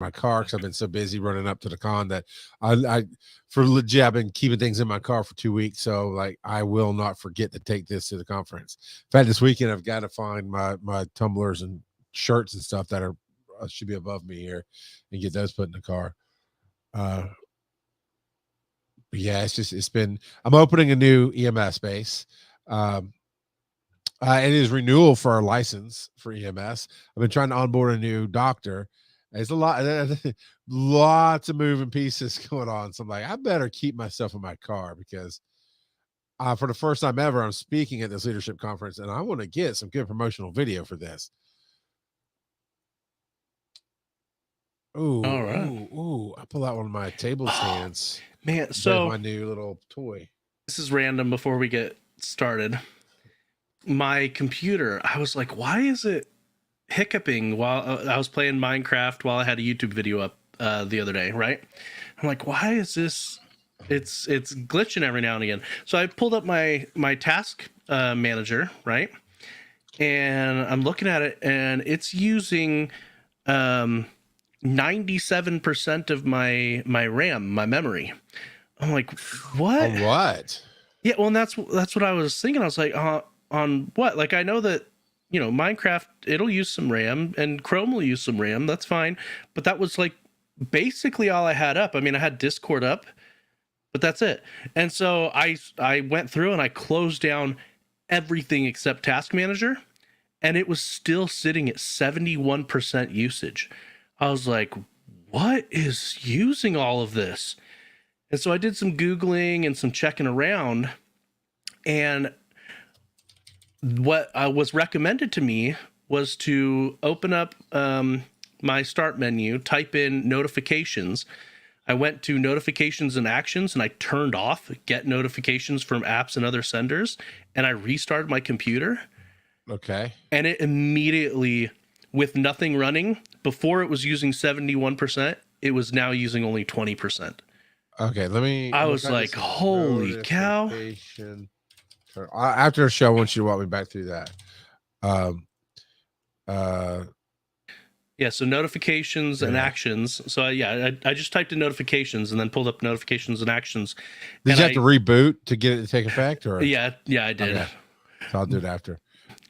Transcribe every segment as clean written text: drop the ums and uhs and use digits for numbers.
my car because I've been so busy running up to the con that I for legit I've been keeping things in my car for 2 weeks. So like I will not forget to take this to the conference. In fact, this weekend I've got to find my tumblers and shirts and stuff that are should be above me here and get those put in the car. Yeah, it's been I'm opening a new EMS space. Um it is renewal for our license for EMS. I've been trying to onboard a new doctor. There's a lot, lots of moving pieces going on. So I'm like, I better keep myself in my car because for the first time ever, I'm speaking at this leadership conference, and I want to get some good promotional video for this. Ooh, all right. ooh! I pull out one of my table stands. Man, so my new little toy. This is random. Before we get started, my computer, I was like, why is it hiccuping while I was playing Minecraft while I had a YouTube video up the other day, right? I'm like, why is this? It's glitching every now and again. So I pulled up my task manager, right? And I'm looking at it, and it's using 97% of my RAM, my memory. I'm like, what? On what? Yeah, well, and that's what I was thinking. I was like, on what? Like, I know that, you know, Minecraft, it'll use some RAM, and Chrome will use some RAM. That's fine. But that was like basically all I had up. I mean, I had Discord up, but that's it. And so I went through and I closed down everything except Task Manager, and it was still sitting at 71% usage. I was like, what is using all of this? And so I did some Googling and some checking around, and what was recommended to me was to open up my start menu, type in notifications. I went to notifications and actions, and I turned off get notifications from apps and other senders, and I restarted my computer. Okay. And it immediately, with nothing running, before it was using 71%, it was now using only 20%. Okay, let me. I was like, holy cow. After the show, I want you to walk me back through that. Yeah, so notifications and actions. So I just typed in notifications and then pulled up notifications and actions. Did you have to reboot to get it to take effect? Or yeah, I did. Okay. So I'll do it after.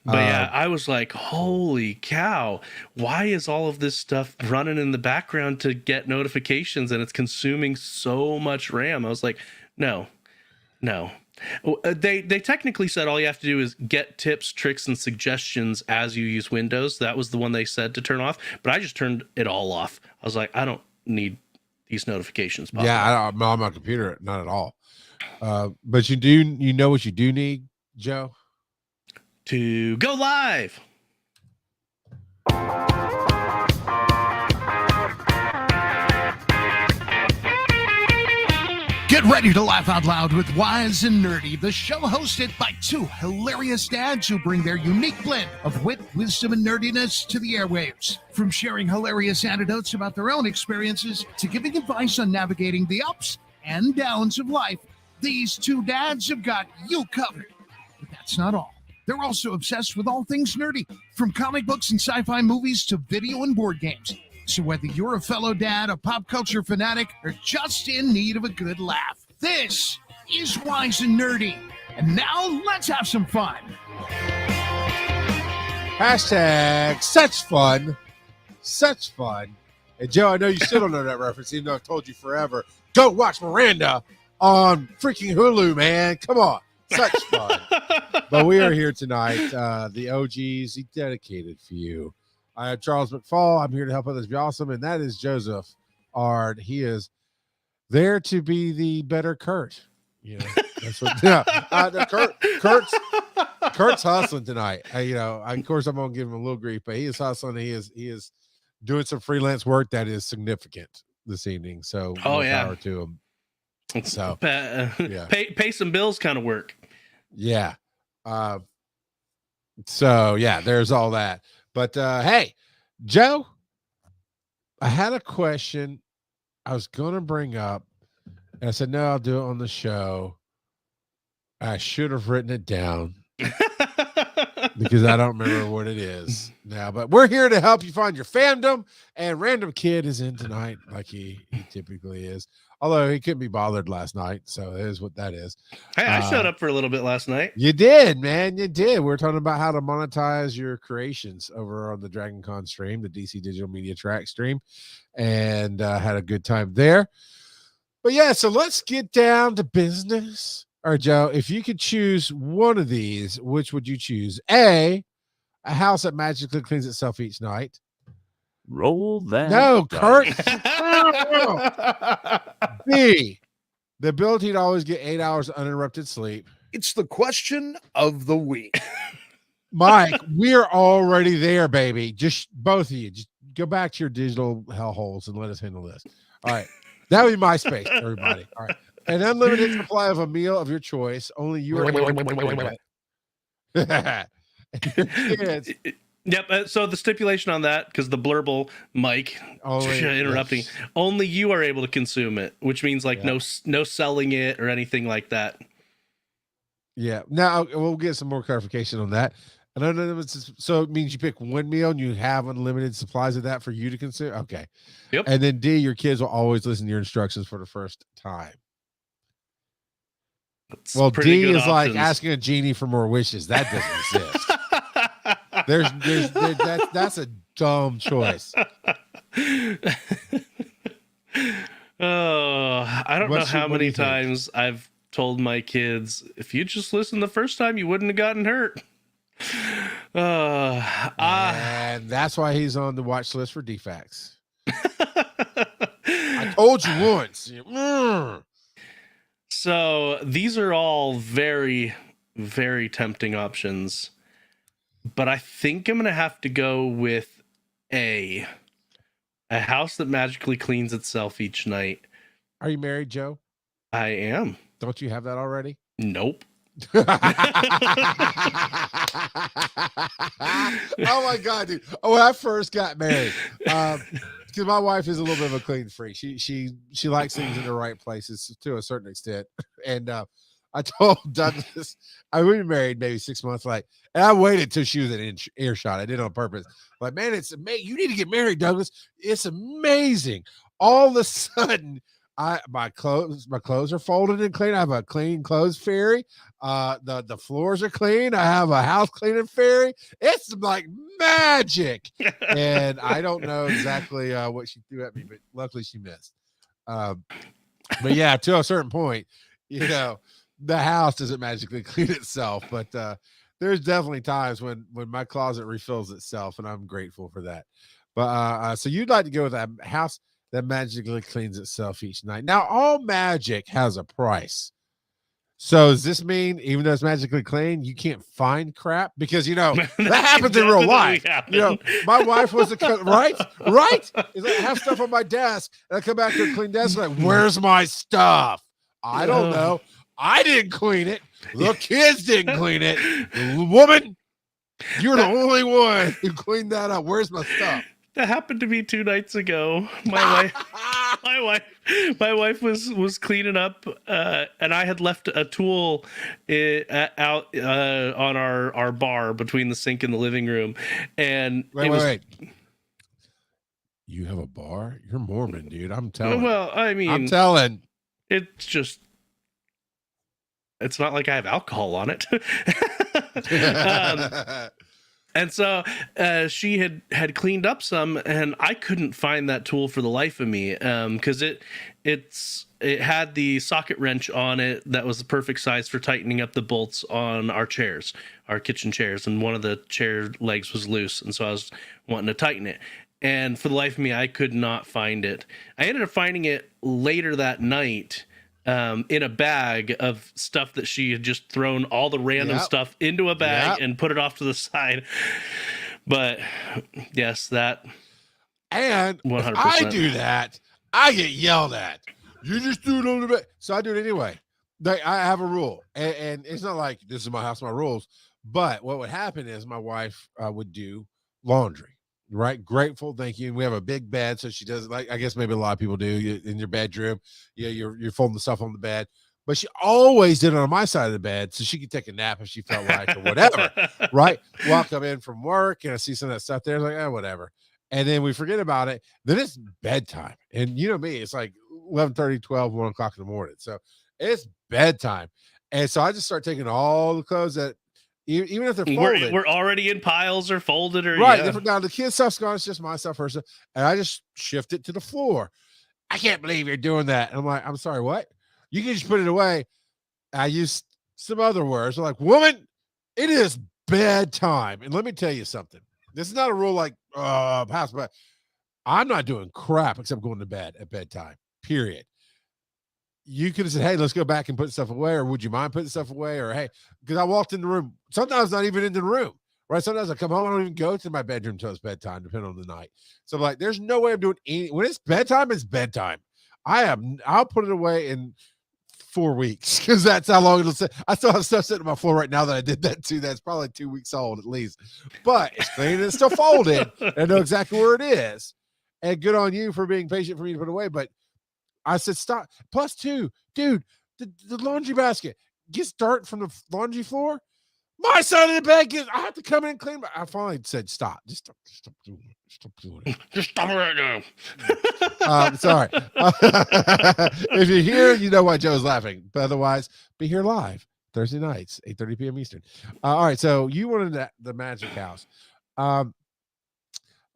But yeah, I was like, holy cow, why is all of this stuff running in the background to get notifications, and it's consuming so much RAM? I was like, no. They technically said all you have to do is get tips, tricks, and suggestions as you use Windows. That was the one they said to turn off, but I just turned it all off. I was like, I don't need these notifications. I'm on my computer, not at all. But you know what you do need, Joe? To go live. Get ready to laugh out loud with Wise and Nerdy, the show hosted by two hilarious dads who bring their unique blend of wit, wisdom, and nerdiness to the airwaves. From sharing hilarious anecdotes about their own experiences to giving advice on navigating the ups and downs of life, these two dads have got you covered. But that's not all. They're also obsessed with all things nerdy, from comic books and sci-fi movies to video and board games. So whether you're a fellow dad, a pop culture fanatic, or just in need of a good laugh, this is Wise and Nerdy. And now let's have some fun. Hashtag such fun. Such fun. And Joe, I know you still don't know that reference, even though I've told you forever. Go watch Miranda on freaking Hulu, man. Come on. Such fun. But we are here tonight. The OGs, he dedicated for you. I have Charles McFall. I'm here to help others be awesome. And that is Joseph Ard. He is there to be the better Kurt. You know, that's what, Kurt's hustling tonight. Of course, I'm going to give him a little grief, but he is hustling. He is doing some freelance work that is significant this evening. So, power to him. So, pay some bills kind of work. Yeah. There's all that. But hey, Joe, I had a question I was going to bring up. And I said, no, I'll do it on the show. I should have written it down. because I don't remember what it is now. But we're here to help you find your fandom. And Random Kid is in tonight, like he typically is. Although he couldn't be bothered last night, so it is what that is. Hey, I showed up for a little bit last night. You did, man. You did. We're talking about how to monetize your creations over on the Dragon Con stream, the DC Digital Media Track stream, and had a good time there. But yeah, so let's get down to business. All right, Joe, if you could choose one of these, which would you choose? A house that magically cleans itself each night. Roll that. No, dice. Kurt. B, the ability to always get 8 hours of uninterrupted sleep. It's the question of the week. Mike, we're already there, baby. Just both of you, just go back to your digital hellholes and let us handle this. All right. That would be my space, everybody. All right. An unlimited supply of a meal of your choice. Only you are kids. Yep. So the stipulation on that, because the blurble, Mike, interrupting, only you are able to consume it, which means like no selling it or anything like that. Yeah. Now we'll get some more clarification on that. And I know so it means you pick one meal and you have unlimited supplies of that for you to consume. Okay. Yep. And then D, your kids will always listen to your instructions for the first time. That's well, D is options. like asking a genie for more wishes. That doesn't exist. That's a dumb choice. Oh, I don't know how many times I've told my kids, if you just listened the first time, you wouldn't have gotten hurt. And that's why he's on the watch list for defects. I told you once. So these are all very, very tempting options, but I think I'm going to have to go with a house that magically cleans itself each night. Are you married, Joe? I am. Don't you have that already? Nope. Oh my god, dude! Oh, when I first got married, because my wife is a little bit of a clean freak. She likes things in the right places to a certain extent. And I told Douglas, I was married maybe 6 months, and I waited till she was in earshot. I did it on purpose. Like, man, it's amazing. You need to get married, Douglas. It's amazing. All of a sudden, my clothes are folded and clean. I have a clean clothes fairy. The floors are clean. I have a house cleaning fairy. It's like magic. And I don't know exactly what she threw at me, but luckily she missed. But yeah, to a certain point, the house doesn't magically clean itself. But there's definitely times when my closet refills itself, and I'm grateful for that. But so you'd like to go with a house that magically cleans itself each night. Now, all magic has a price. So does this mean even though it's magically clean, you can't find crap? Because, that happens in real life. My wife was right? Is I have stuff on my desk, and I come back to a clean desk, like, where's my stuff? I don't know. I didn't clean it. The kids didn't clean it. Woman, you're the only one who cleaned that up. Where's my stuff? That happened to me 2 nights ago. My wife was cleaning up, and I had left a tool out on our bar between the sink and the living room. And wait. You have a bar? You're Mormon, dude. I'm telling. Well, I mean, I'm telling. It's not like I have alcohol on it. And so she had cleaned up some, and I couldn't find that tool for the life of me, because it had the socket wrench on it that was the perfect size for tightening up the bolts on our kitchen chairs, and one of the chair legs was loose, and so I was wanting to tighten it. And for the life of me, I could not find it. I ended up finding it later that night, in a bag of stuff that she had just thrown all the random stuff into a bag and put it off to the side. But yes, that. And 100%. if I do that, I get yelled at. You just do it on the bed. So I do it anyway. I have a rule, and it's not like this is my house, my rules. But what would happen is my wife would do laundry. Right, grateful, thank you. And we have a big bed, so she does, like I guess maybe a lot of people do in your bedroom. Yeah, you're folding the stuff on the bed. but she always did it on my side of the bed so she could take a nap if she felt like or whatever. Right? Well, I'll come in from work and I see some of that stuff there. It's like, oh, whatever. And then we forget about it. Then it's bedtime. And you know me, it's like 11:30, 12, 1 o'clock in the morning. So it's bedtime. And so I just start taking all the clothes that, even if they're folded, we're already in piles or folded or right. yeah. Now the kids' stuff's gone. It's just my stuff, her stuff. And I just shift it to the floor. I can't believe you're doing that. And I'm like, I'm sorry, what? You can just put it away. I use some other words. I'm like, woman, it is bedtime. And let me tell you something. This is not a rule like pass, but I'm not doing crap except going to bed at bedtime. Period. You could have said, hey, let's go back and put stuff away, or would you mind putting stuff away? Or hey, because I walked in the room, sometimes not even in the room, right? Sometimes I come home, I don't even go to my bedroom until it's bedtime, depending on the night. So I'm like, there's no way I'm doing any when it's bedtime, it's bedtime. I'll put it away in 4 weeks because that's how long it'll sit. I still have stuff sitting on my floor right now that I did that too. That's probably 2 weeks old at least. But it's clean and it's still folded. I know exactly where it is. And good on you for being patient for me to put it away. But I said, stop. Plus two, dude, the laundry basket gets dirt from the laundry floor. My side of the bed I have to come in and clean. I finally said, stop. Just stop doing it. Stop doing it. Just stop it right now. Sorry. If you're here, you know why Joe's laughing. But otherwise, be here live Thursday nights, 8:30 p.m. Eastern. All right. So you wanted the magic house.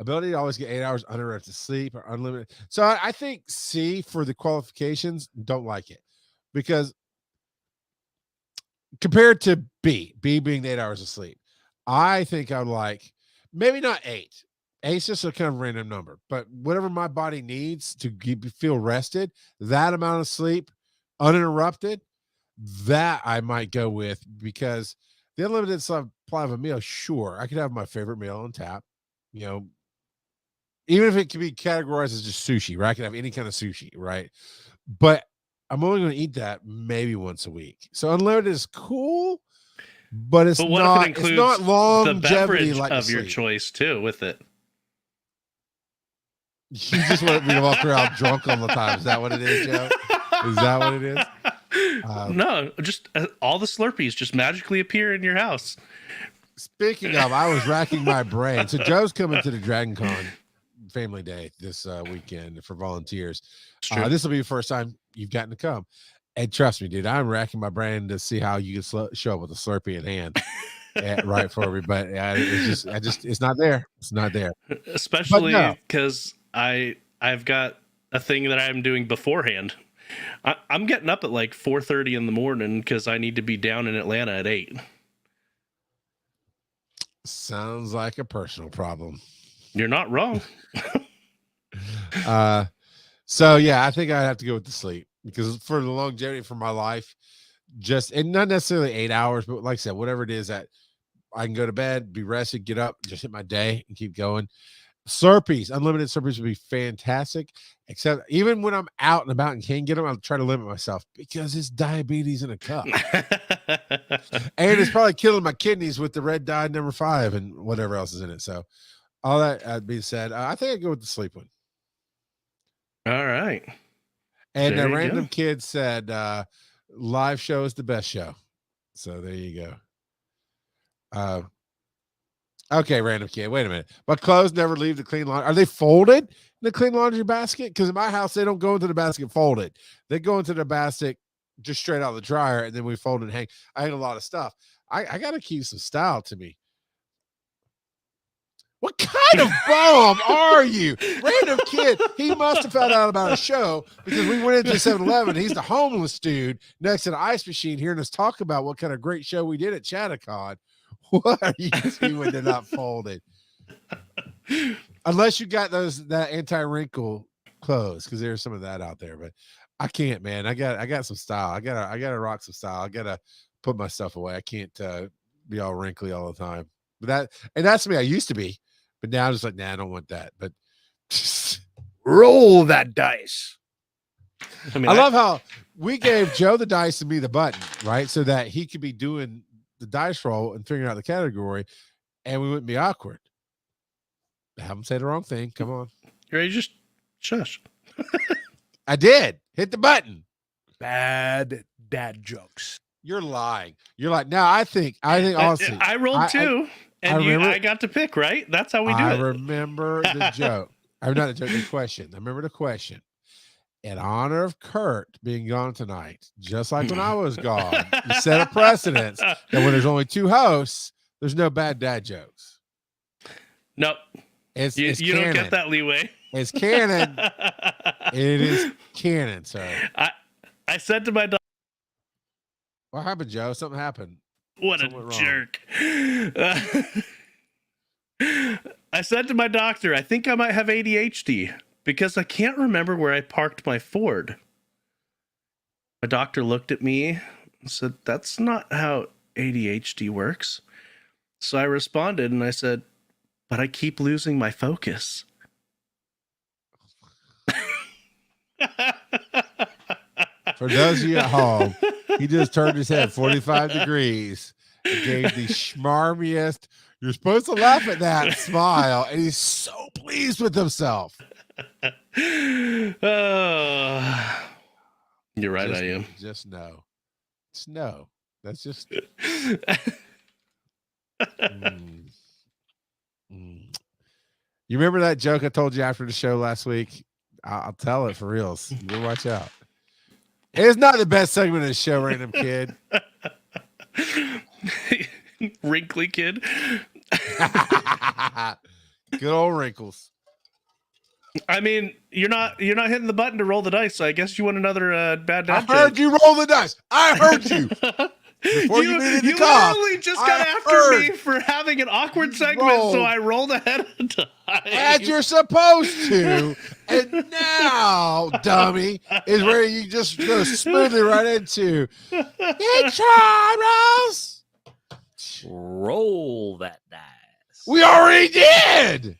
Ability to always get 8 hours uninterrupted sleep or unlimited. So I think C for the qualifications, don't like it because compared to B being 8 hours of sleep, I think I'd like maybe not 8. 8's just a kind of random number, but whatever my body needs to feel rested, that amount of sleep uninterrupted, that I might go with because the unlimited supply of a meal, sure, I could have my favorite meal on tap, you know, even if it can be categorized as just sushi, right? I can have any kind of sushi, right? But I'm only going to eat that maybe once a week. So unlimited is cool, but it's what not. if it includes it's not longevity the beverage like of your sleep. choice too with it? You just want me to walk around drunk all the time. Is that what it is, Joe? Is that what it is? No, just all the Slurpees just magically appear in your house. Speaking of, I was racking my brain. So Joe's coming to the Dragon Con Family Day this weekend for volunteers. This will be the first time you've gotten to come. And trust me, dude, I'm racking my brain to see how you can show up with a Slurpee in hand. Right for everybody. It's not there. It's not there. Especially because I've got a thing that I'm doing beforehand. I'm getting up at like 4:30 in the morning because I need to be down in Atlanta at 8. Sounds like a personal problem. You're not wrong. So yeah, I think I'd have to go with the sleep because for the longevity for my life, and not necessarily 8 hours, but like I said, whatever it is that I can go to bed, be rested, get up, just hit my day and keep going. Slurpees, unlimited Slurpees would be fantastic. Except even when I'm out and about and can't get them, I'll try to limit myself because it's diabetes in a cup. And it's probably killing my kidneys with the red dye number 5 and whatever else is in it. So all that being said, I think I'd go with the sleep one. All right. And a random kid said, live show is the best show. So there you go. Okay, random kid. Wait a minute. But clothes never leave the clean laundry. Are they folded in the clean laundry basket? Because in my house, they don't go into the basket folded. They go into the basket just straight out of the dryer, and then we fold and hang. I hang a lot of stuff. I got to keep some style to me. What kind of bum are you? Random kid. He must have found out about a show because we went into 7-Eleven. He's the homeless dude next to the ice machine hearing us talk about what kind of great show we did at Chattacon. What are you doing when they're not folded? Unless you got that anti-wrinkle clothes, because there's some of that out there. But I can't, man. I got some style. I gotta rock some style. I gotta put my stuff away. I can't be all wrinkly all the time. But that's me. I used to be. But now I'm just like, nah, I don't want that. But roll that dice. I love how we gave Joe the dice and me the button, right? So that he could be doing the dice roll and figuring out the category, and we wouldn't be awkward. Have him say the wrong thing. Come on. You're ready? Just shush. I did. Hit the button. Bad dad jokes. You're lying. You're like, no, I think honestly, I rolled two, and remember, I got to pick, right? That's how we do it. I remember the joke. I'm not the joke, the question. I remember the question. In honor of Kurt being gone tonight, just like when I was gone, you set a precedence that when there's only two hosts, there's no bad dad jokes. Nope. It's you don't get that leeway. It's canon. It is canon, sir. I said to my dog, What happened, Joe? Something happened. what Something a went jerk. I said to my doctor, I think I might have ADHD because I can't remember where I parked my Ford. My doctor looked at me and said, that's not how ADHD works. So I responded and I said, but I keep losing my focus. For those of you at home, he just turned his head 45 degrees and gave the schmarmiest, you're supposed to laugh at that smile, and he's so pleased with himself. Oh, you're right, I am. Just no. Just no. That's just... You remember that joke I told you after the show last week? I'll tell it for reals. You watch out. It's not the best segment of the show, Random Kid. Wrinkly kid. Good old wrinkles. I mean, you're not hitting the button to roll the dice, so I guess you want another bad dad I heard you roll the dice. I heard you. Before you needed to cough, literally just got after me for having an awkward segment, so I rolled ahead of time. As you're supposed to. And now, dummy, is where you just go smoothly right into. Hey, Charles! Roll that dice. We already did!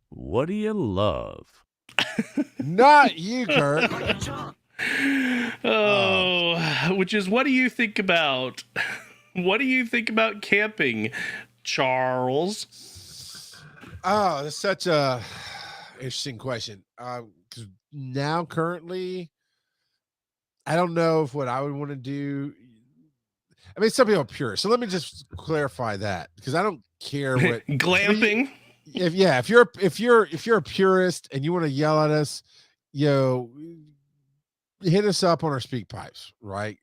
What do you love? Not you, Kurt. Which is, what do you think about? What do you think about camping, Charles? Oh, that's such a interesting question. Because now, currently, I don't know if what I would want to do. I mean, some people are pure, so let me just clarify that, because I don't care what glamping. If you're a purist and you want to yell at us, hit us up on our speak pipes, right?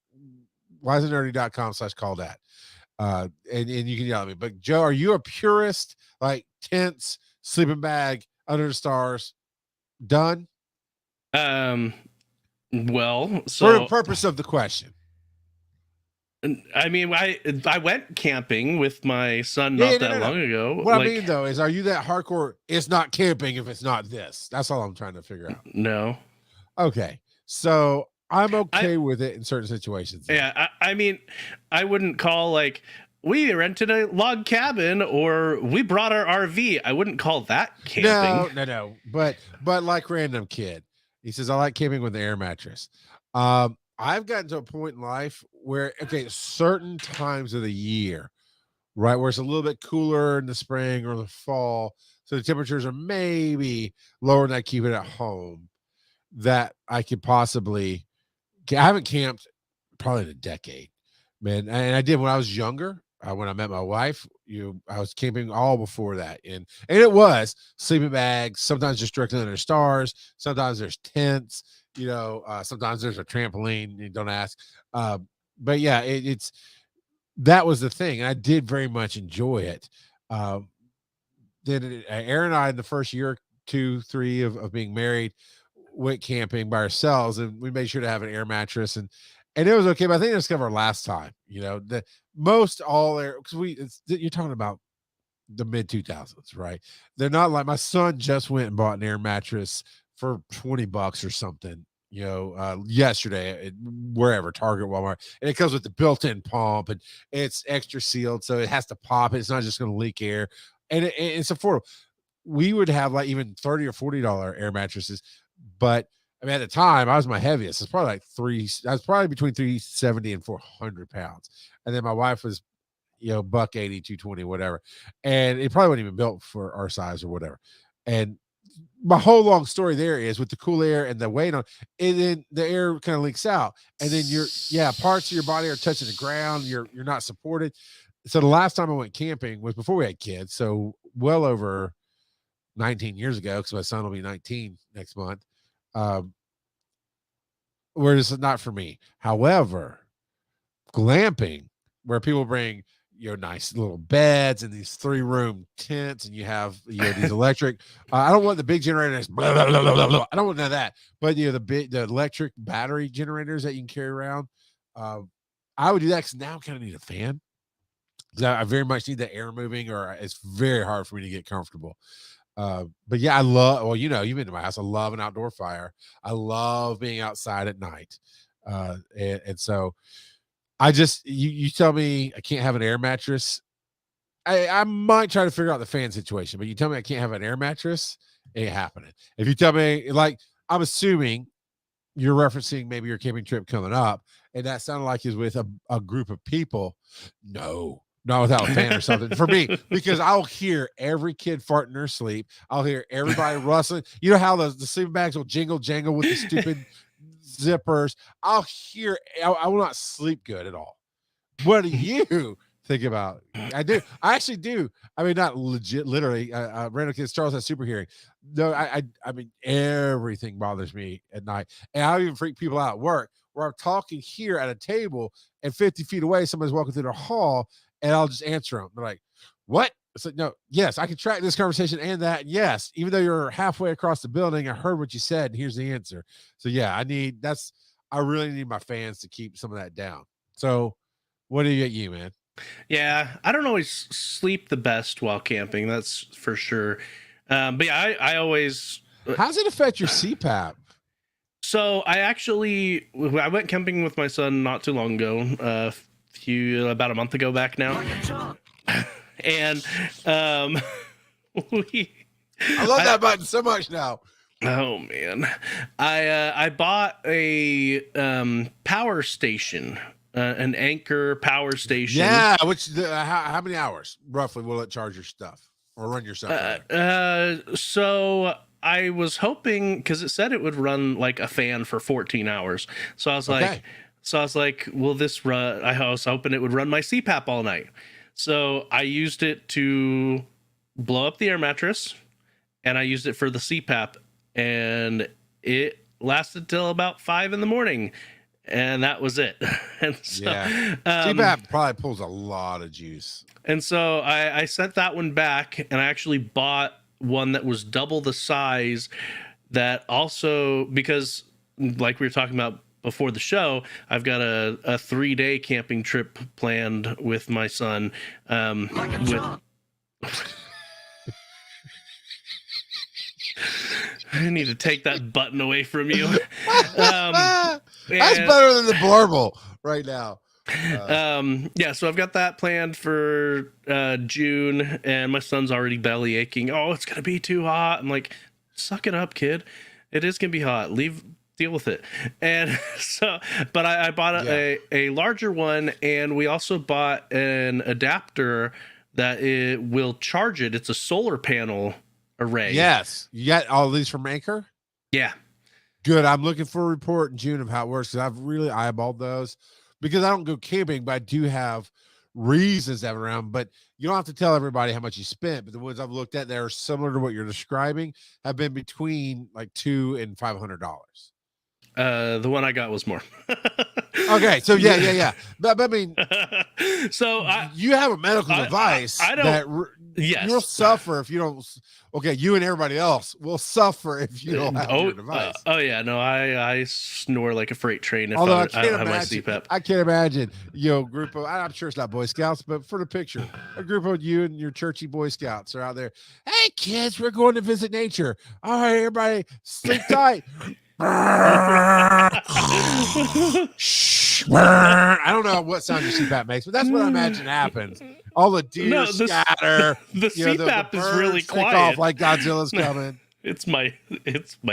wiseandnerdy.com/call that. And you can yell at me. But Joe, are you a purist? Like tents, sleeping bag, under the stars, done? Well, so for the purpose of the question. I mean, I went camping with my son not that long ago. What I mean though is, are you that hardcore? It's not camping if it's not this. That's all I'm trying to figure out. No. Okay. So I'm okay with it in certain situations. Yeah, I mean, I wouldn't call like we rented a log cabin or we brought our RV. I wouldn't call that camping. No. But like Random Kid, he says, I like camping with the air mattress. I've gotten to a point in life where, certain times of the year, right, where it's a little bit cooler in the spring or the fall, so the temperatures are maybe lower than I keep it at home, that I could possibly, I haven't camped probably in a decade, man. And I did when I was younger, when I met my wife, I was camping all before that. And it was sleeping bags, sometimes just directly under the stars, sometimes there's tents, sometimes there's a trampoline, you don't ask. But yeah, that was the thing. And I did very much enjoy it. Then Aaron and I, in the first year, 2, 3 of being married, went camping by ourselves, and we made sure to have an air mattress, and it was okay. But I think it was kind of our last time, the most all air, because you're talking about the mid 2000s, right? They're not like, my son just went and bought an air mattress for $20 or something, yesterday, wherever, Target, Walmart, and it comes with the built-in pump, and it's extra sealed, so it has to pop. It's not just going to leak air, and it's affordable. We would have like even $30 or $40 air mattresses, but I mean, at the time, I was my heaviest. It's probably I was probably between 370 and 400 pounds. And then my wife was, $180, 220, whatever. And it probably wasn't even built for our size or whatever. And my whole long story there is with the cool air and the weight on, and then the air kind of leaks out, and then parts of your body are touching the ground. You're not supported. So the last time I went camping was before we had kids, so well over 19 years ago, because my son will be 19 next month. Where this is not for me. However, glamping, where people bring nice little beds and these 3-room tents, and you have these electric. I don't want the big generators. Blah, blah, blah, blah, blah. I don't want none of that. But the electric battery generators that you can carry around. I would do that because now I kind of need a fan. I very much need the air moving, or it's very hard for me to get comfortable. But yeah, I love, you've been to my house. I love an outdoor fire. I love being outside at night. And so I just, you tell me I can't have an air mattress. I might try to figure out the fan situation, but you tell me I can't have an air mattress, ain't happening. If you tell me, like, I'm assuming you're referencing maybe your camping trip coming up, and that sounded like it's with a group of people. No, not without a fan or something for me, because I'll hear every kid fart in their sleep. I'll hear everybody rustling. You know how the sleeping bags will jingle jangle with the stupid zippers. I will not sleep good at all. What do you think about? I actually do. I mean, not legit, literally. Randall Kids Charles has super hearing. No, I mean, everything bothers me at night, and I even freak people out at work where I'm talking here at a table, and 50 feet away, somebody's walking through the hall, and I'll just answer them. They're like, "What?" It's like, no, yes, I can track this conversation and that. And yes, even though you're halfway across the building, I heard what you said, and here's the answer. So yeah, I really need my fans to keep some of that down. So what do you get, man? Yeah, I don't always sleep the best while camping, that's for sure. But yeah, I always. How does it affect your CPAP? So I went camping with my son not too long ago, about a month ago back now, and I love that button so much now. Oh man, I bought a power station. An Anchor power station. Yeah, how many hours roughly will it charge your stuff or run your stuff? So I was hoping, because it said it would run like a fan for 14 hours. So I was like, will this run? I was hoping it would run my CPAP all night. So I used it to blow up the air mattress, and I used it for the CPAP, and it lasted till about 5 a.m. And that was it. And so, yeah, CPAP probably pulls a lot of juice. And so I sent that one back, and I actually bought one that was double the size. That also, because like we were talking about before the show, I've got a 3-day camping trip planned with my son. I need to take that button away from you. That's better than the blurble right now. Yeah, so I've got that planned for June, and my son's already belly aching. Oh, it's gonna be too hot. I'm like, suck it up, kid. It is gonna be hot. Deal with it. And so, but I bought a larger one, and we also bought an adapter that it will charge it. It's a solar panel array. Yes, you got all these from Anchor. Yeah. Good. I'm looking for a report in June of how it works, because I've really eyeballed those, because I don't go camping, but I do have reasons to have it around. But you don't have to tell everybody how much you spent. But the ones I've looked at that are similar to what you're describing have been between like $200 and $500. The one I got was more. Okay, so yeah. But I mean, so you have a medical device yes, you'll suffer if you don't. Okay, you and everybody else will suffer if you don't have your device. Yeah, no, I snore like a freight train if Although I don't have my CPAP. I can't imagine, group of, I'm sure it's not Boy Scouts, but for the picture, a group of you and your churchy Boy Scouts are out there. Hey kids, we're going to visit nature. All right, everybody, sleep tight. I don't know what sound your CPAP makes, but that's what I imagine happens. All the deer scatter. The CPAP is really quiet. Off like Godzilla's coming. It's my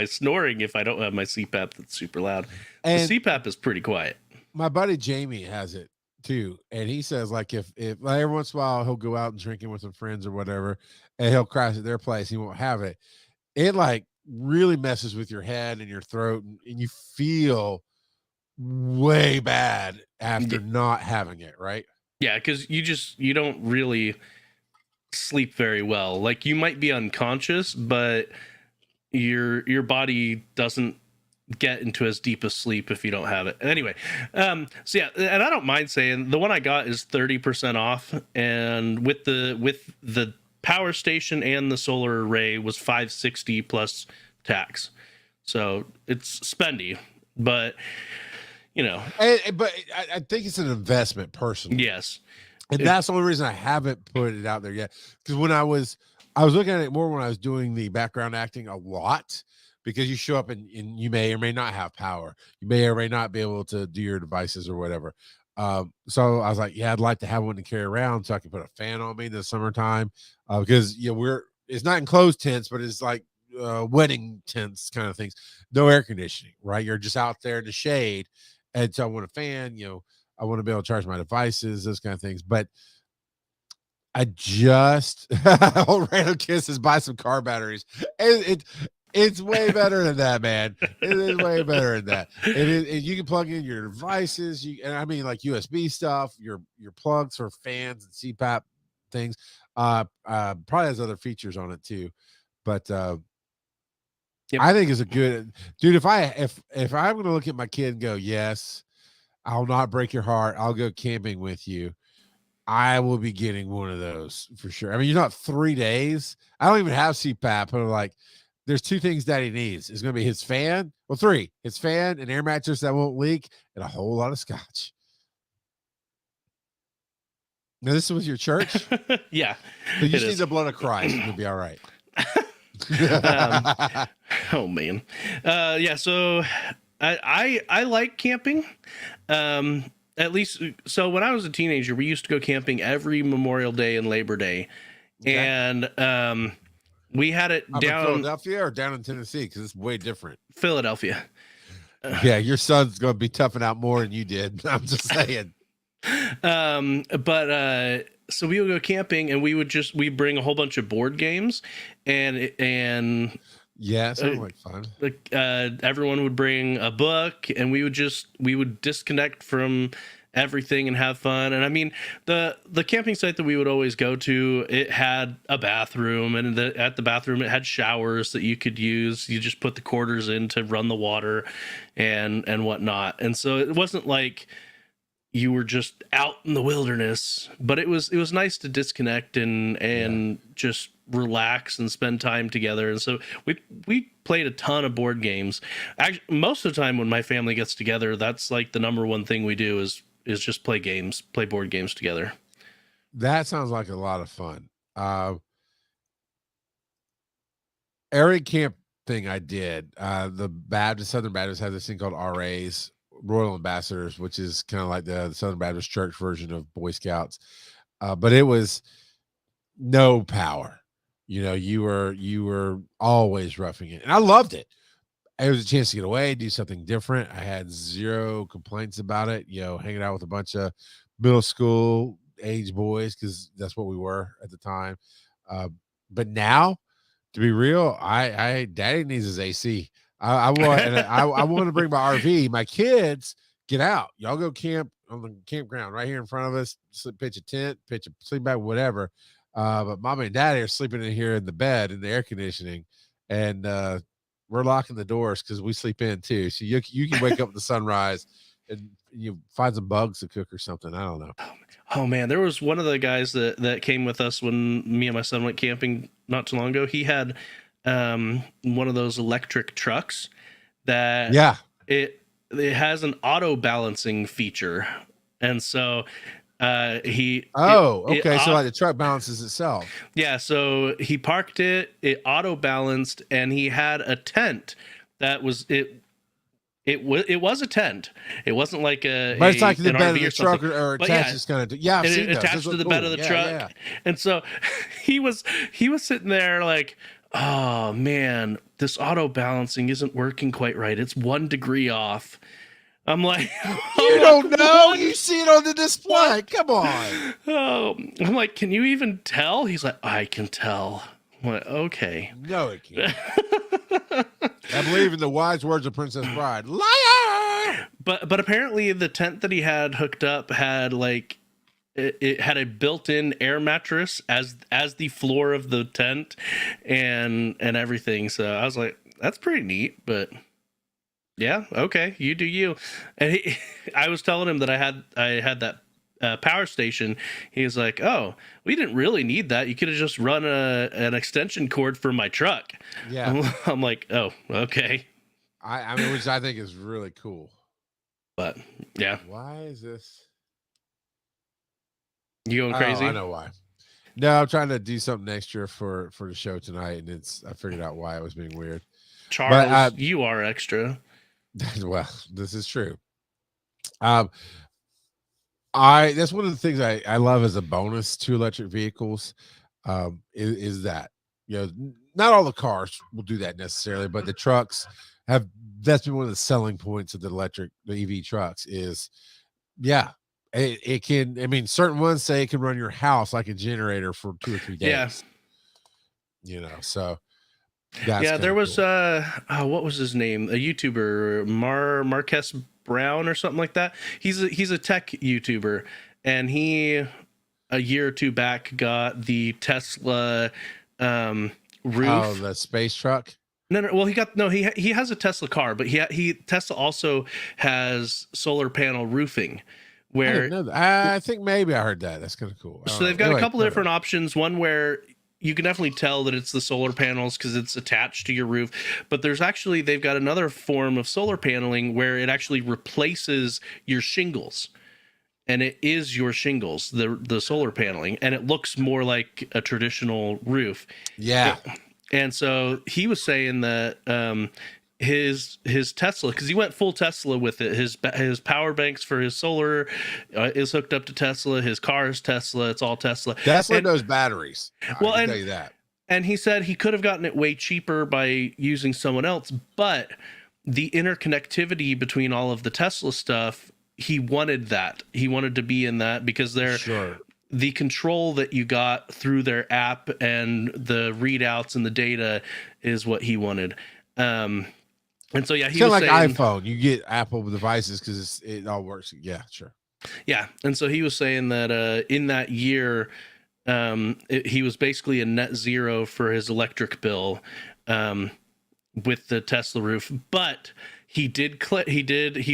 snoring if I don't have my CPAP that's super loud. And the CPAP is pretty quiet. My buddy Jamie has it too, and he says like if like every once in a while he'll go out and drinking with some friends or whatever, and he'll crash at their place, he won't have it. it like really messes with your head and your throat, and you feel way bad after not having it, right? Yeah, because you don't really sleep very well. Like you might be unconscious, but your body doesn't get into as deep a sleep if you don't have it. Anyway, so yeah, and I don't mind saying the one I got is 30% off, and with the power station and the solar array was $560 plus tax. So it's spendy, but you know, But I think it's an investment personally. yes. And that's the only reason I haven't put it out there yet. Because when I was looking at it more when I was doing the background acting a lot, because you show up and you may or may not have power. You may or may not be able to do your devices or whatever. So I was like, yeah, I'd like to have one to carry around so I can put a fan on me in the summertime. Because it's not enclosed tents, but it's like wedding tents kind of things. No air conditioning, right? You're just out there in the shade. And so I want a fan, I want to be able to charge my devices, those kind of things. But I just old random kisses, buy some car batteries. It's way better than that, man. It is way better than that. You can plug in your devices, and I mean like USB stuff, your plugs for fans and CPAP things. Probably has other features on it too. But I think it's a good dude. If I'm gonna look at my kid and go, yes, I'll not break your heart, I'll go camping with you, I will be getting one of those for sure. I mean, you're not 3 days. I don't even have CPAP, but I'm like, there's 2 things that he needs. It's going to be his fan. Well, 3, his fan, an air mattress that won't leak, and a whole lot of scotch. Now, this is with your church? Yeah. So you just need the blood of Christ. You'll be all right. Oh man. Yeah, so I like camping. At least, so when I was a teenager, we used to go camping every Memorial Day and Labor Day. Okay. And we had it down in Philadelphia or down in Tennessee, because it's way different. Philadelphia. Yeah, your son's going to be toughing out more than you did. I'm just saying. But so we would go camping, and we bring a whole bunch of board games, and yeah, sounds like fun. Everyone would bring a book, and we would disconnect from everything and have fun. And I mean, the camping site that we would always go to, it had a bathroom, and at the bathroom it had showers that you could use. You just put the quarters in to run the water and whatnot. And so it wasn't like you were just out in the wilderness, but it was nice to disconnect and just relax and spend time together. And so we played a ton of board games. Actually, most of the time when my family gets together, that's like the number one thing we do is just play board games together. That sounds like a lot of fun. Every camp thing I did, the Southern Baptist has this thing called RAs, Royal Ambassadors, which is kind of like the Southern Baptist Church version of Boy Scouts. But it was no power. You were always roughing it. And I loved it. It was a chance to get away, do something different. I had zero complaints about it, hanging out with a bunch of middle school age boys, because that's what we were at the time. But now, to be real, Daddy needs his AC. I want to bring my RV. My kids, get out. Y'all go camp on the campground right here in front of us. Pitch a tent, pitch a sleep bag, whatever. But Mommy and Daddy are sleeping in here in the bed in the air conditioning, and we're locking the doors because we sleep in too. So you can wake up at the sunrise and you find some bugs to cook or something. I don't know. Oh man, there was one of the guys that came with us when me and my son went camping not too long ago. He had one of those electric trucks that it has an auto balancing feature, and so so like the truck balances itself. Yeah, so he parked it auto balanced, and he had a tent that was it was a tent. It wasn't like but it's like the bed of the truck or attached. It's kind of I've seen those. Attached to the bed of the truck. Yeah. And so he was sitting there like, oh man, this auto balancing isn't working quite right. It's 1 degree off. I'm like, you don't know? You see it on the display. Come on. Oh, I'm like, can you even tell? He's like, I can tell. What? Okay. No, it can't. I believe in the wise words of Princess Bride. Liar! But apparently the tent that he had hooked up had like it had a built-in air mattress as the floor of the tent and everything. So I was like, that's pretty neat. But yeah, okay, you do you. And I was telling him that I had that power station. He was like, "Oh, we didn't really need that. You could have just run an extension cord for my truck." Yeah. I'm like, "Oh, okay." I mean, which I think is really cool. But yeah, Why is this? you going crazy? Oh, I know why. No, I'm trying to do something extra for the show tonight, and I figured out why it was being weird. Charles, you are extra. Well, this is true. That's one of the things I love as a bonus to electric vehicles, is that, not all the cars will do that necessarily, but the trucks that's been one of the selling points of the EV trucks is, yeah, it can, I mean, certain ones say it can run your house like a generator for 2 or 3 days. Yeah. So that's there was cool. What was his name? A YouTuber, Marquez Brown or something like that. He's a tech YouTuber, and he a year or two back got the Tesla roof. Oh, the space truck. No. Well, he has a Tesla car, but Tesla also has solar panel roofing. I Where didn't know that. I think maybe I heard that. That's kind of cool. so they've got a couple of different options. One where you can definitely tell that it's the solar panels because it's attached to your roof. But they've got another form of solar paneling where it actually replaces your shingles. And it is your shingles, the solar paneling, and it looks more like a traditional roof. Yeah. And so he was saying that his Tesla, because he went full Tesla with it. His power banks for his solar is hooked up to Tesla. His car is Tesla. It's all Tesla. Tesla knows batteries. I can tell you that. And he said he could have gotten it way cheaper by using someone else, but the interconnectivity between all of the Tesla stuff, he wanted that. He wanted to be in that because the control that you got through their app and the readouts and the data is what he wanted. And so, yeah, he was like saying, iPhone, you get Apple devices because it all works. Yeah, sure. Yeah. And so he was saying that in that year, he was basically a net zero for his electric bill with the Tesla roof. But he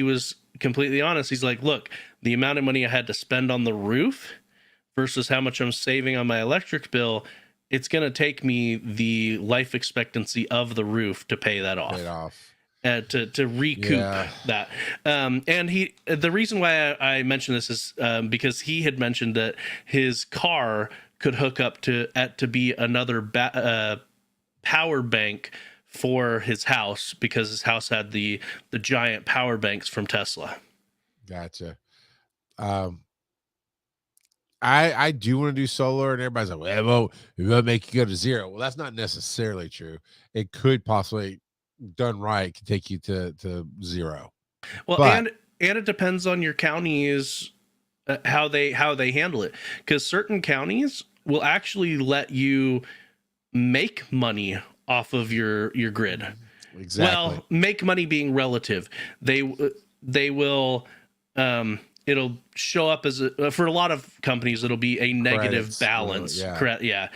was completely honest. He's like, look, the amount of money I had to spend on the roof versus how much I'm saving on my electric bill, it's going to take me the life expectancy of the roof to pay that off. To recoup that. And the reason why I mentioned this is because he had mentioned that his car could hook up to be another power bank for his house because his house had the giant power banks from Tesla. Gotcha. I do want to do solar, and everybody's like, well, it won't make you go to zero. Well, that's not necessarily true. It could possibly, done right, can take you to zero. Well, and it depends on your counties, how they handle it, because certain counties will actually let you make money off of your grid. Exactly. Well, make money being relative. They will it'll show up as for a lot of companies it'll be a negative Credits, balance. yeah. Correct. Yeah.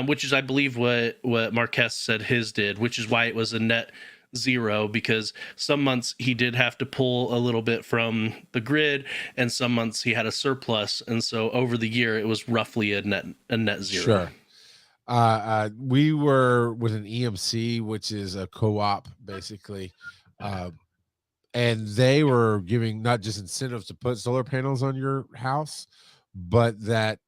Which is, I believe, what Marquez said his did, which is why it was a net zero, because some months he did have to pull a little bit from the grid and some months he had a surplus, and so over the year it was roughly a net zero. Sure. We were with an EMC, which is a co-op basically, and they were giving not just incentives to put solar panels on your house, but that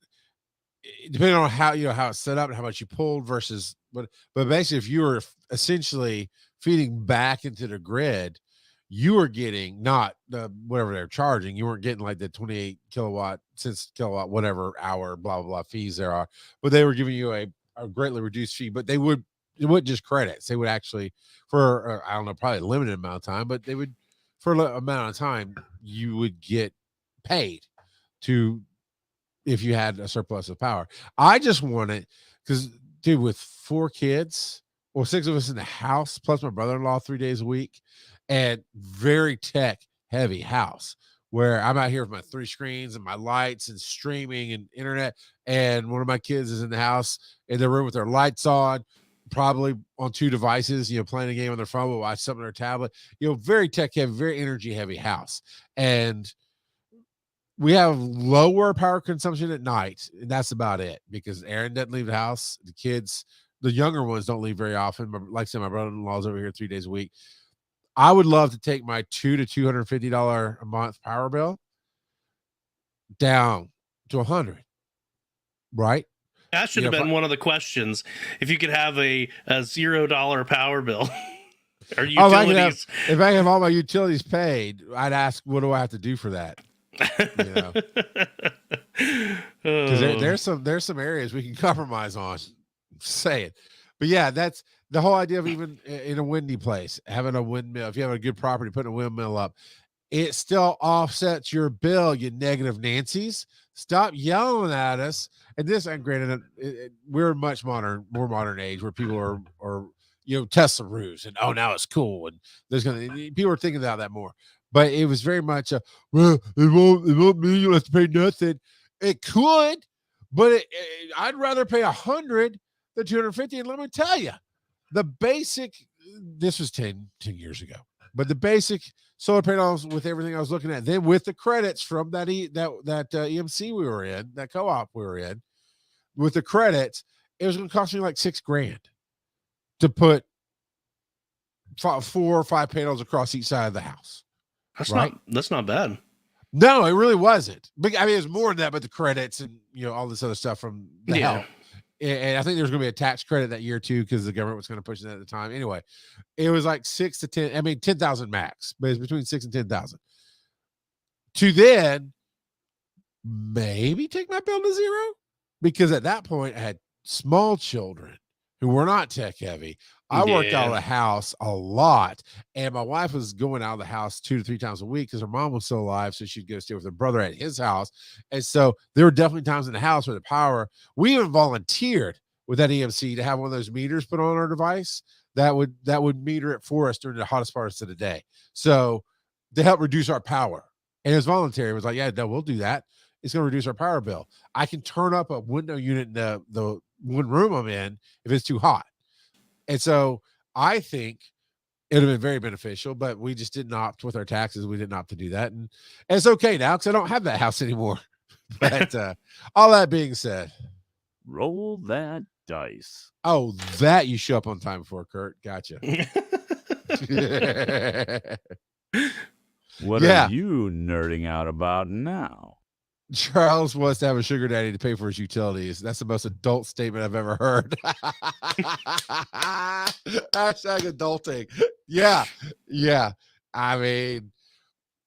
depending on how how it's set up and how much you pulled versus but basically if you were essentially feeding back into the grid, you were getting not the whatever they're charging. You weren't getting like the 28 cents kilowatt whatever hour blah blah blah fees there are, but they were giving you a greatly reduced fee. But it wouldn't just credits. They would actually for I don't know, probably a limited amount of time, but they would for a amount of time you would get paid to if you had a surplus of power. I just want it because dude, with 4 kids, or 6 of us in the house, plus my brother-in-law 3 days a week, and very tech heavy house where I'm out here with my 3 screens and my lights and streaming and internet. And one of my kids is in the house in their room with their lights on, probably on 2 devices, playing a game on their phone, but watch something on their tablet, very tech heavy, very energy heavy house. And we have lower power consumption at night, and that's about it because Aaron doesn't leave the house. The kids, the younger ones, don't leave very often. But like I said, my brother-in-law is over here 3 days a week. I would love to take my $200 to $250 a month power bill down to $100, right? That should have been one of the questions. If you could have a $0 power bill or utilities. If I have all my utilities paid, I'd ask, what do I have to do for that? Because there's some areas we can compromise on. Say it, but yeah, that's the whole idea of even in a windy place having a windmill. If you have a good property, putting a windmill up, it still offsets your bill. You negative Nancy's, stop yelling at us. And granted, we're much more modern age where people are Tesla roofs and now it's cool and people are thinking about that more. But it was very much it won't mean you'll have to pay nothing. It could, but I'd rather pay $100 than $250. And let me tell you, the basic, this was 10 years ago, but the basic solar panels with everything I was looking at, then with the credits from that EMC we were in, that co-op we were in, with the credits, it was going to cost me like $6,000 to put 4 or 5 panels across each side of the house. That's not bad. No, it really wasn't. But I mean, it was more than that, but the credits and all this other stuff from the help. And I think there's going to be a tax credit that year too, because the government was going to push it at the time. Anyway, it was like 6 to 10. I mean, 10,000 max, but it's between 6 and 10,000. To then maybe take my bill to zero, because at that point I had small children who were not tech heavy. I worked out of the house a lot, and my wife was going out of the house 2 to 3 times a week because her mom was still alive, so she'd go stay with her brother at his house. And so there were definitely times in the house where the power, we even volunteered with that EMC to have one of those meters put on our device that would meter it for us during the hottest parts of the day, so to help reduce our power. And it was voluntary. It was like, yeah, no, we'll do that. It's going to reduce our power bill. I can turn up a window unit in the one room I'm in if it's too hot. And so I think it would have been very beneficial, but we just didn't opt with our taxes. We didn't opt to do that. And it's okay now because I don't have that house anymore. But all that being said, roll that dice. Oh, that you show up on time for, Kurt. Gotcha. What are you nerding out about now? Charles wants to have a sugar daddy to pay for his utilities. That's the most adult statement I've ever heard. Hashtag adulting. Yeah. I mean,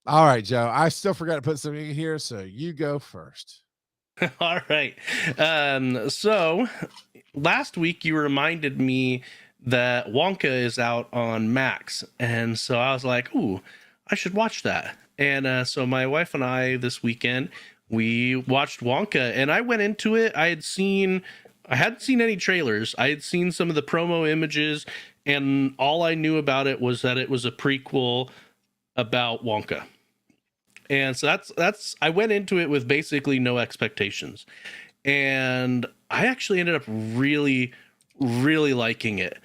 all right, Joe. I still forgot to put something in here, so you go first. All right. So last week you reminded me that Wonka is out on Max, and so I was like, "Ooh, I should watch that." And so my wife and I this weekend, we watched Wonka, and I went into it. I hadn't seen any trailers. I had seen some of the promo images, and all I knew about it was that it was a prequel about Wonka. And so that's I went into it with basically no expectations. And I actually ended up really, really liking it.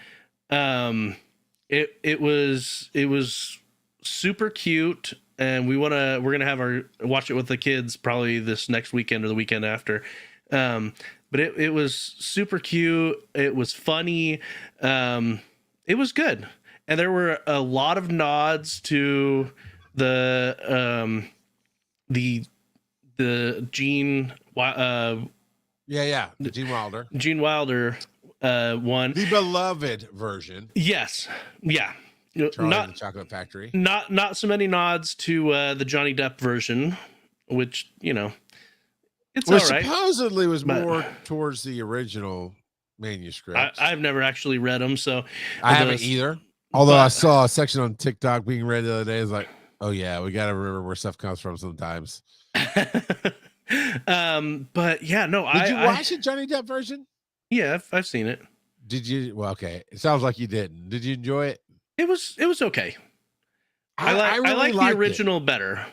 It was super cute. And we're gonna watch it with the kids probably this next weekend or the weekend after. But it was super cute. It was funny. It was good, and there were a lot of nods to the Gene. The Gene Wilder. Gene Wilder one. The beloved version. Yes. Yeah. Charlie and the Chocolate Factory. Not so many nods to the Johnny Depp version, which it's all right. Supposedly was more towards the original manuscript. I've never actually read them, so I haven't either. Although I saw a section on TikTok being read the other day. It's like, oh yeah, we got to remember where stuff comes from sometimes. But yeah, no. Did you watch the Johnny Depp version? Yeah, I've seen it. Did you? Well, okay. It sounds like you didn't. Did you enjoy it? It was okay. I I really like the liked it. original better.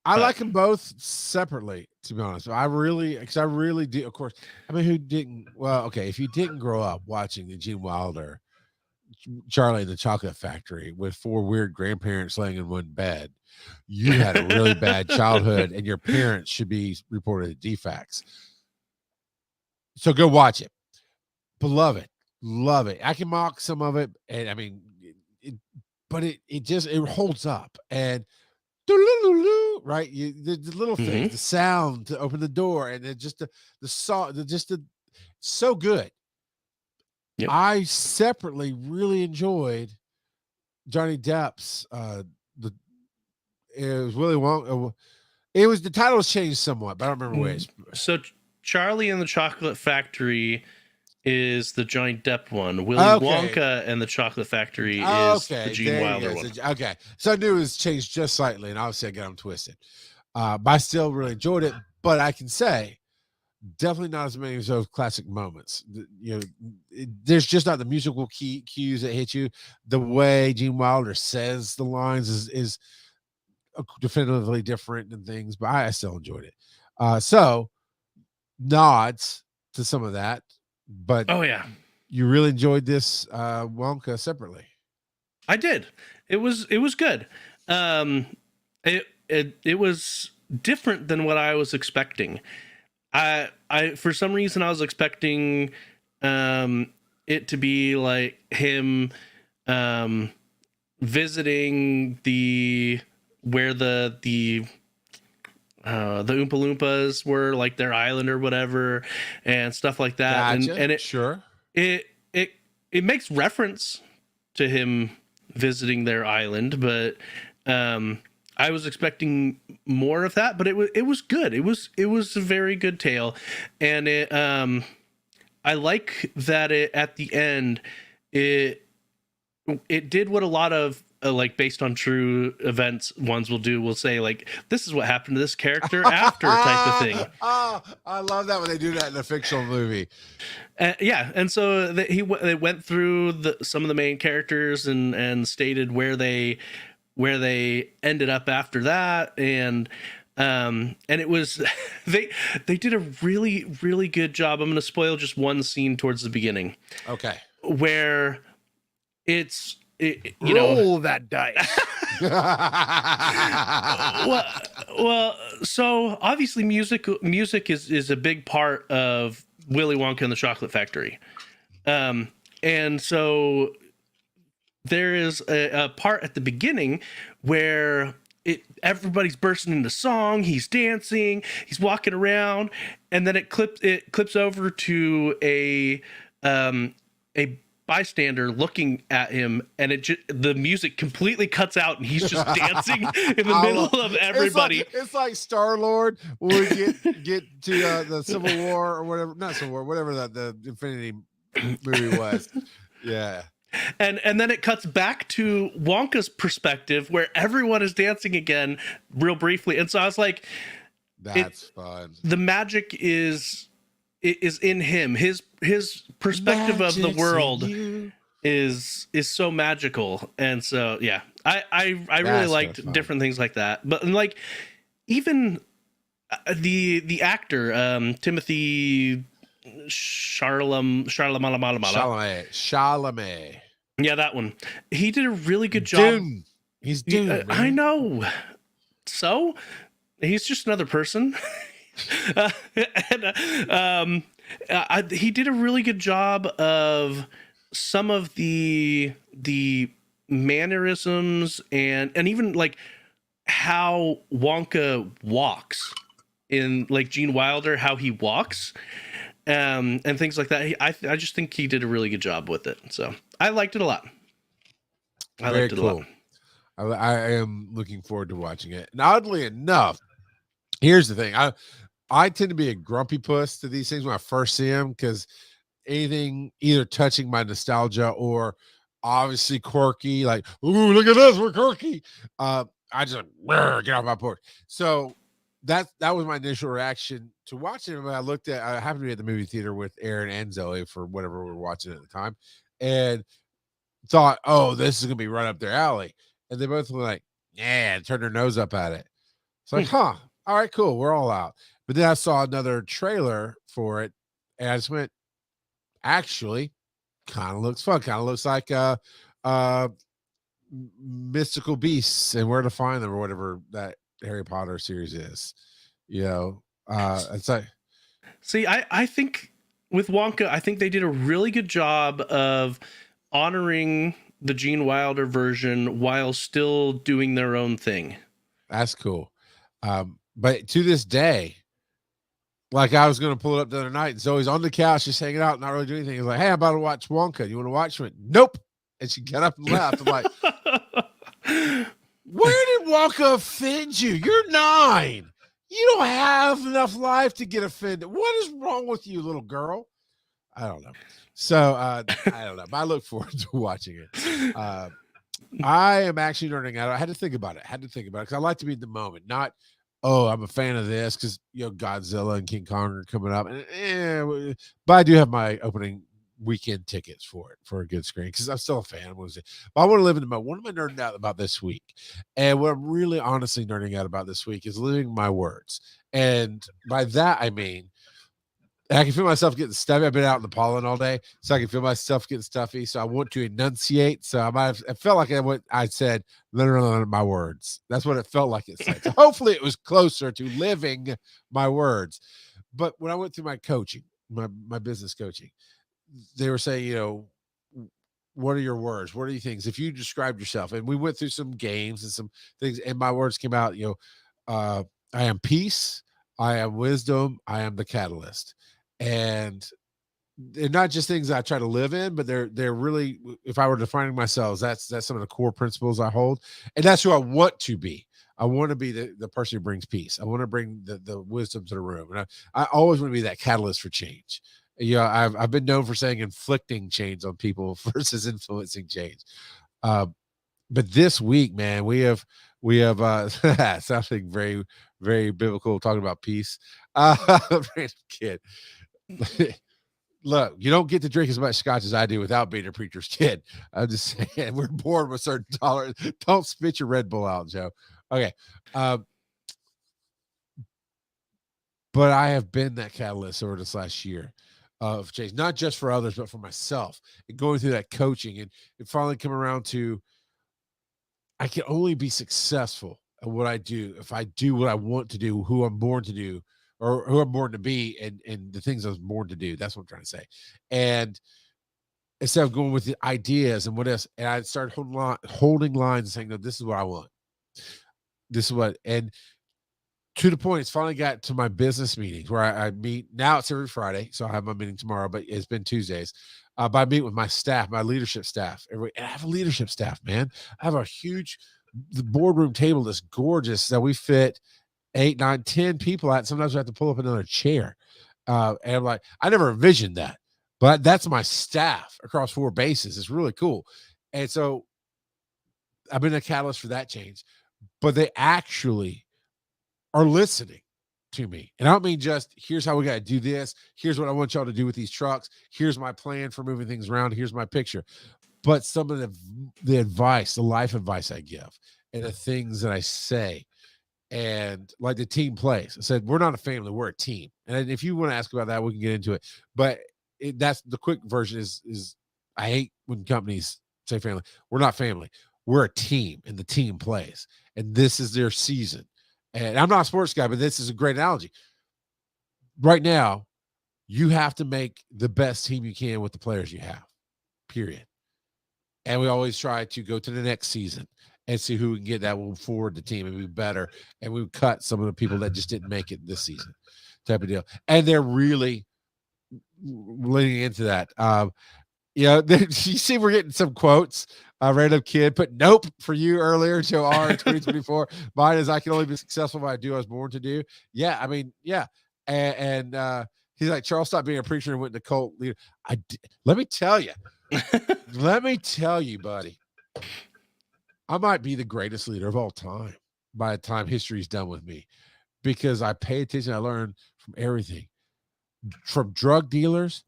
I but- like them both separately, to be honest. I really do. Of course, I mean, who didn't? Well, okay, if you didn't grow up watching the Gene Wilder, Charlie and the Chocolate Factory with 4 weird grandparents laying in one bed, you had a really bad childhood, and your parents should be reported at DFACS. So go watch it. But love it. I can mock some of it, and I mean, but it just it holds up. And right, the little things, the sound to open the door, and then just the song, so good. Yep. I separately really enjoyed Johnny Depp's it was Willy Wonka. It was the title was changed somewhat, but I don't remember which. So Charlie and the Chocolate Factory is the Johnny Depp one. Willy Okay. Wonka and the Chocolate Factory is the Gene there you Wilder go. one. Okay, so I knew it was changed just slightly, and obviously I got them twisted. But I still really enjoyed it. But I can say, definitely not as many of those classic moments. There's just not the musical cues that hit you. The way Gene Wilder says the lines is definitively different and things, but I still enjoyed it. So nods to some of that, but Oh yeah, you really enjoyed this Wonka separately. I did. It was good. It was different than what I was expecting. I for some reason I was expecting it to be like him visiting where the Oompa Loompas were, like their island or whatever, and stuff like that. Gotcha. And it Sure. it makes reference to him visiting their island, but I was expecting more of that, but it was good. It was a very good tale, and I like that it at the end it did what a lot of like based on true events ones will say, like, this is what happened to this character after type of thing. Oh, I love that when they do that in a fictional movie. Yeah, and so they went through some of the main characters and stated where they ended up after that, and it was they did a really, really good job. I'm going to spoil just one scene towards the beginning. Okay. Where Roll that dice. well, so obviously music is a big part of Willy Wonka and the Chocolate Factory, and so there is a part at the beginning where everybody's bursting into song, he's dancing, he's walking around, and then it clips over to a bystander looking at him, and the music completely cuts out, and he's just dancing in the middle of everybody. It's like Star-Lord when we get to the Civil War or whatever, not Civil War, whatever the Infinity movie was. Yeah. And then it cuts back to Wonka's perspective where everyone is dancing again real briefly. And so I was like, that's fun. The magic is in him. His perspective Magic's of the world in you. is so magical. And so yeah, I really liked different things like that. But like even the actor Timothy Chalamet. Yeah, that one. He did a really good job. Dune. He's Dune. I know. So he's just another person. He did a really good job of some of the mannerisms and even like how Wonka walks in like Gene Wilder, how he walks. And things like that. I just think he did a really good job with it. So I liked it a lot. Very cool. I am looking forward to watching it. And oddly enough, here's the thing. I tend to be a grumpy puss to these things when I first see them, because anything either touching my nostalgia or obviously quirky, like, ooh, look at us, we're quirky. I just get off my porch. So that was my initial reaction to watching it. When I happened to be at the movie theater with Aaron and Zoe for whatever we were watching at the time, and thought, oh, this is gonna be right up their alley. And they both were like, yeah, and turned their nose up at it. It's like, all right, cool, we're all out. But then I saw another trailer for it, and I just went, actually, kind of looks fun. Kind of looks like mystical beasts and where to find them, or whatever that Harry Potter series is. It's like, See, I think with Wonka, I think they did a really good job of honoring the Gene Wilder version while still doing their own thing. that's cool. But to this day, like I was going to pull it up the other night, and Zoe's on the couch just hanging out, not really doing anything. He's like, hey, I'm about to watch Wonka. You want to watch it? Nope. And she got up and left. I'm like, where did Wonka offend you? You're 9. You don't have enough life to get offended. What is wrong with you, little girl? I don't know. So I don't know. But I look forward to watching it. I am actually learning out. I had to think about it. Because I like to be in the moment, not, oh, I'm a fan of this because Godzilla and King Kong are coming up. But I do have my opening weekend tickets for it for a good screen because I'm still a fan. But I want to live in the moment. What am I nerding out about this week? And what I'm really honestly nerding out about this week is living my words. And by that I mean, I can feel myself getting stuffy. I've been out in the pollen all day, so I can feel myself getting stuffy. So I want to enunciate. So I felt like I said literally my words. That's what it felt like it said. So hopefully it was closer to living my words. But when I went through my coaching, my business coaching, they were saying, what are your words? What are your things? If you described yourself, and we went through some games and some things, and my words came out, I am peace, I am wisdom, I am the catalyst. And they're not just things I try to live in, but they're really, if I were defining myself, that's some of the core principles I hold. And that's who I want to be. I want to be the person who brings peace. I want to bring the wisdom to the room. And I always want to be that catalyst for change. I've been known for saying inflicting change on people versus influencing change. But this week, man, we have something very, very biblical, talking about peace. Random kid. Look, you don't get to drink as much scotch as I do without being a preacher's kid. I'm just saying, we're born with certain tolerance. Don't spit your Red Bull out, Joe. Okay. But I have been that catalyst over this last year of change, not just for others, but for myself, and going through that coaching and finally come around to, I can only be successful at what I do if I do what I want to do, who I'm born to do, or who I'm born to be, and the things I was born to do. That's what I'm trying to say. And instead of going with the ideas and what else, and I started holding lines and saying, no, this is what I want. This is what, and to the point, it's finally got to my business meetings where I meet. Now it's every Friday, so I have my meeting tomorrow, but it's been Tuesdays. But I meet with my staff, my leadership staff. And I have a leadership staff, man. I have a huge boardroom table that's gorgeous that we fit 8, 9, 10 people at. Sometimes we have to pull up another chair. And I'm like, I never envisioned that, but that's my staff across 4 bases. It's really cool. And so I've been a catalyst for that change, but they actually are listening to me. And I don't mean just, here's how we got to do this. Here's what I want y'all to do with these trucks. Here's my plan for moving things around. Here's my picture. But some of the advice, the life advice I give, and the things that I say, and like the team plays. I said, we're not a family, we're a team. And if you want to ask about that, we can get into it. But that's the quick version is I hate when companies say family. We're not family. We're a team, and the team plays. And this is their season. And I'm not a sports guy, but this is a great analogy. Right now, you have to make the best team you can with the players you have, period. And we always try to go to the next season and see who we can get that will forward the team and be better. And we cut some of the people that just didn't make it this season, type of deal. And they're really leaning into that. You see, we're getting some quotes. Random kid put nope for you earlier, Joe R. 2024. Mine is, I can only be successful if I do what I was born to do. Yeah, I mean, yeah. And he's like, Charles stopped being a preacher and went to cult leader. Let me tell you, buddy, I might be the greatest leader of all time by the time history's done with me, because I pay attention. I learn from everything, from drug dealers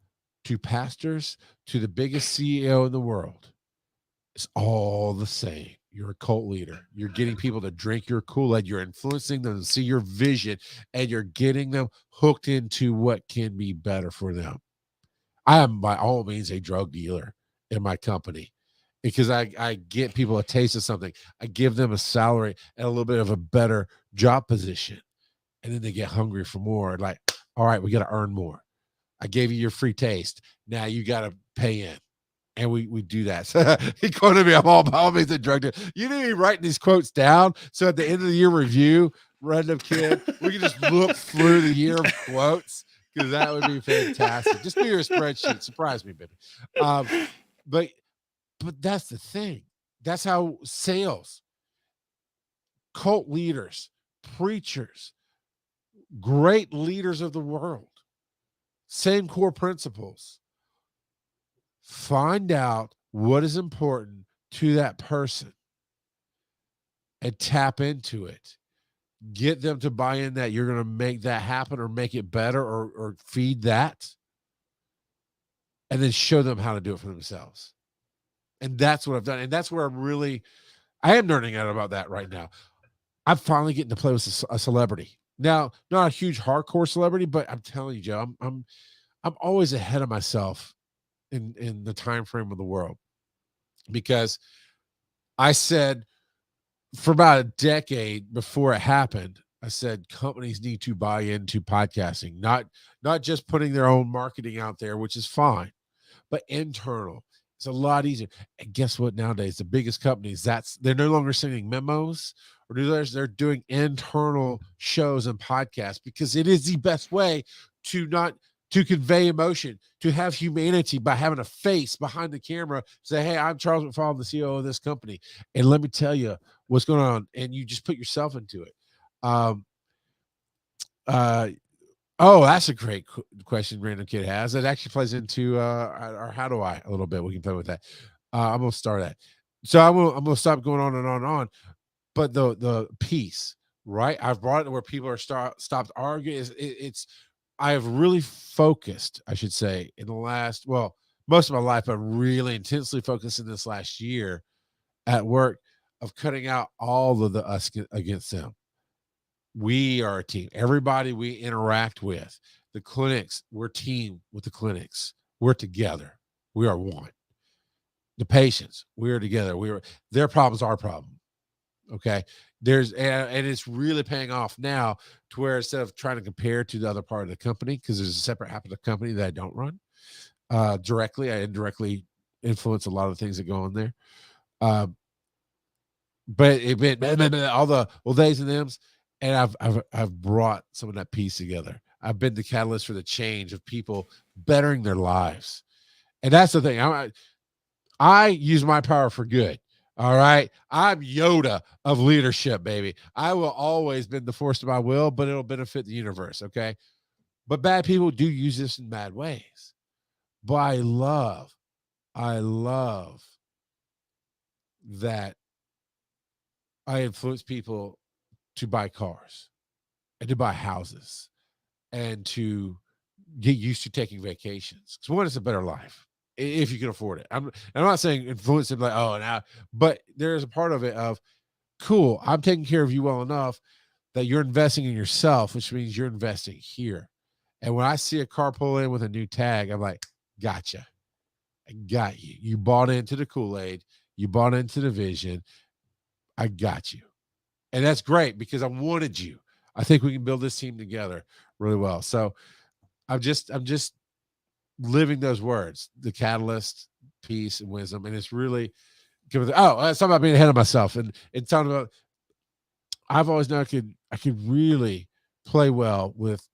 to pastors to the biggest CEO in the world. It's all the same. You're a cult leader. You're getting people to drink your Kool-Aid. You're influencing them to see your vision, and you're getting them hooked into what can be better for them. I am by all means a drug dealer in my company because I get people a taste of something. I give them a salary and a little bit of a better job position. And then they get hungry for more. Like, all right, we got to earn more. I gave you your free taste. Now you got to pay in. And we do that. He quoted me. I'm all means a drug dealer. You need to be writing these quotes down. So at the end of the year review, Random Kid, we can just look through the year of quotes because that would be fantastic. Just do your spreadsheet. Surprise me, baby. But that's the thing. That's how sales, cult leaders, preachers, great leaders of the world, same core principles. Find out what is important to that person and tap into it. Get them to buy in that you're going to make that happen or make it better or feed that. And then show them how to do it for themselves. And that's what I've done. And that's where I am nerding out about that right now. I'm finally getting to play with a celebrity. Now, not a huge hardcore celebrity, but I'm telling you, Joe, I'm always ahead of myself in the time frame of the world, because I said for about a decade before it happened, I said companies need to buy into podcasting, not just putting their own marketing out there, which is fine, but internal. It's a lot easier. And guess what? Nowadays, the biggest companies, they're no longer sending memos or newsletters. They're doing internal shows and podcasts because it is the best way to convey emotion, to have humanity by having a face behind the camera. Say, hey, I'm Charles McFall, the CEO of this company. And let me tell you what's going on. And you just put yourself into it. Oh, that's a great question Random Kid has. It actually plays into our how do I a little bit. We can play with that. I'm going to start that. So I'm going to stop going on and on and on. But the piece, right? I've brought it to where people are stopped arguing. I have really focused, I should say, in the last, most of my life, but really intensely focused in this last year at work of cutting out all of the us against them. We are a team. Everybody we interact with, the clinics, we're team with the clinics. We're together. We are one. The patients, we are together. Their problem's our problem. Okay. And it's really paying off now to where instead of trying to compare to the other part of the company, because there's a separate half of the company that I don't run directly, I indirectly influence a lot of the things that go on there. But it been all the days and them's, and I've brought some of that piece together. I've been the catalyst for the change of people bettering their lives. And that's the thing. I use my power for good. All right. I'm Yoda of leadership, baby. I will always bend the force of my will, but it'll benefit the universe. Okay. But bad people do use this in bad ways. But I love that I influence people to buy cars and to buy houses and to get used to taking vacations. Because one, it's a better life if you can afford it. I'm not saying influence them like, oh, now, but there's a part of it of, cool, I'm taking care of you well enough that you're investing in yourself, which means you're investing here. And when I see a car pull in with a new tag, I'm like, gotcha. I got you. You bought into the Kool-Aid. You bought into the vision. I got you. And that's great because I wanted you. I think we can build this team together really well. So I'm just living those words, the catalyst, peace, and wisdom. And it's really it's talking about being ahead of myself and talking about, I've always known I could really play well with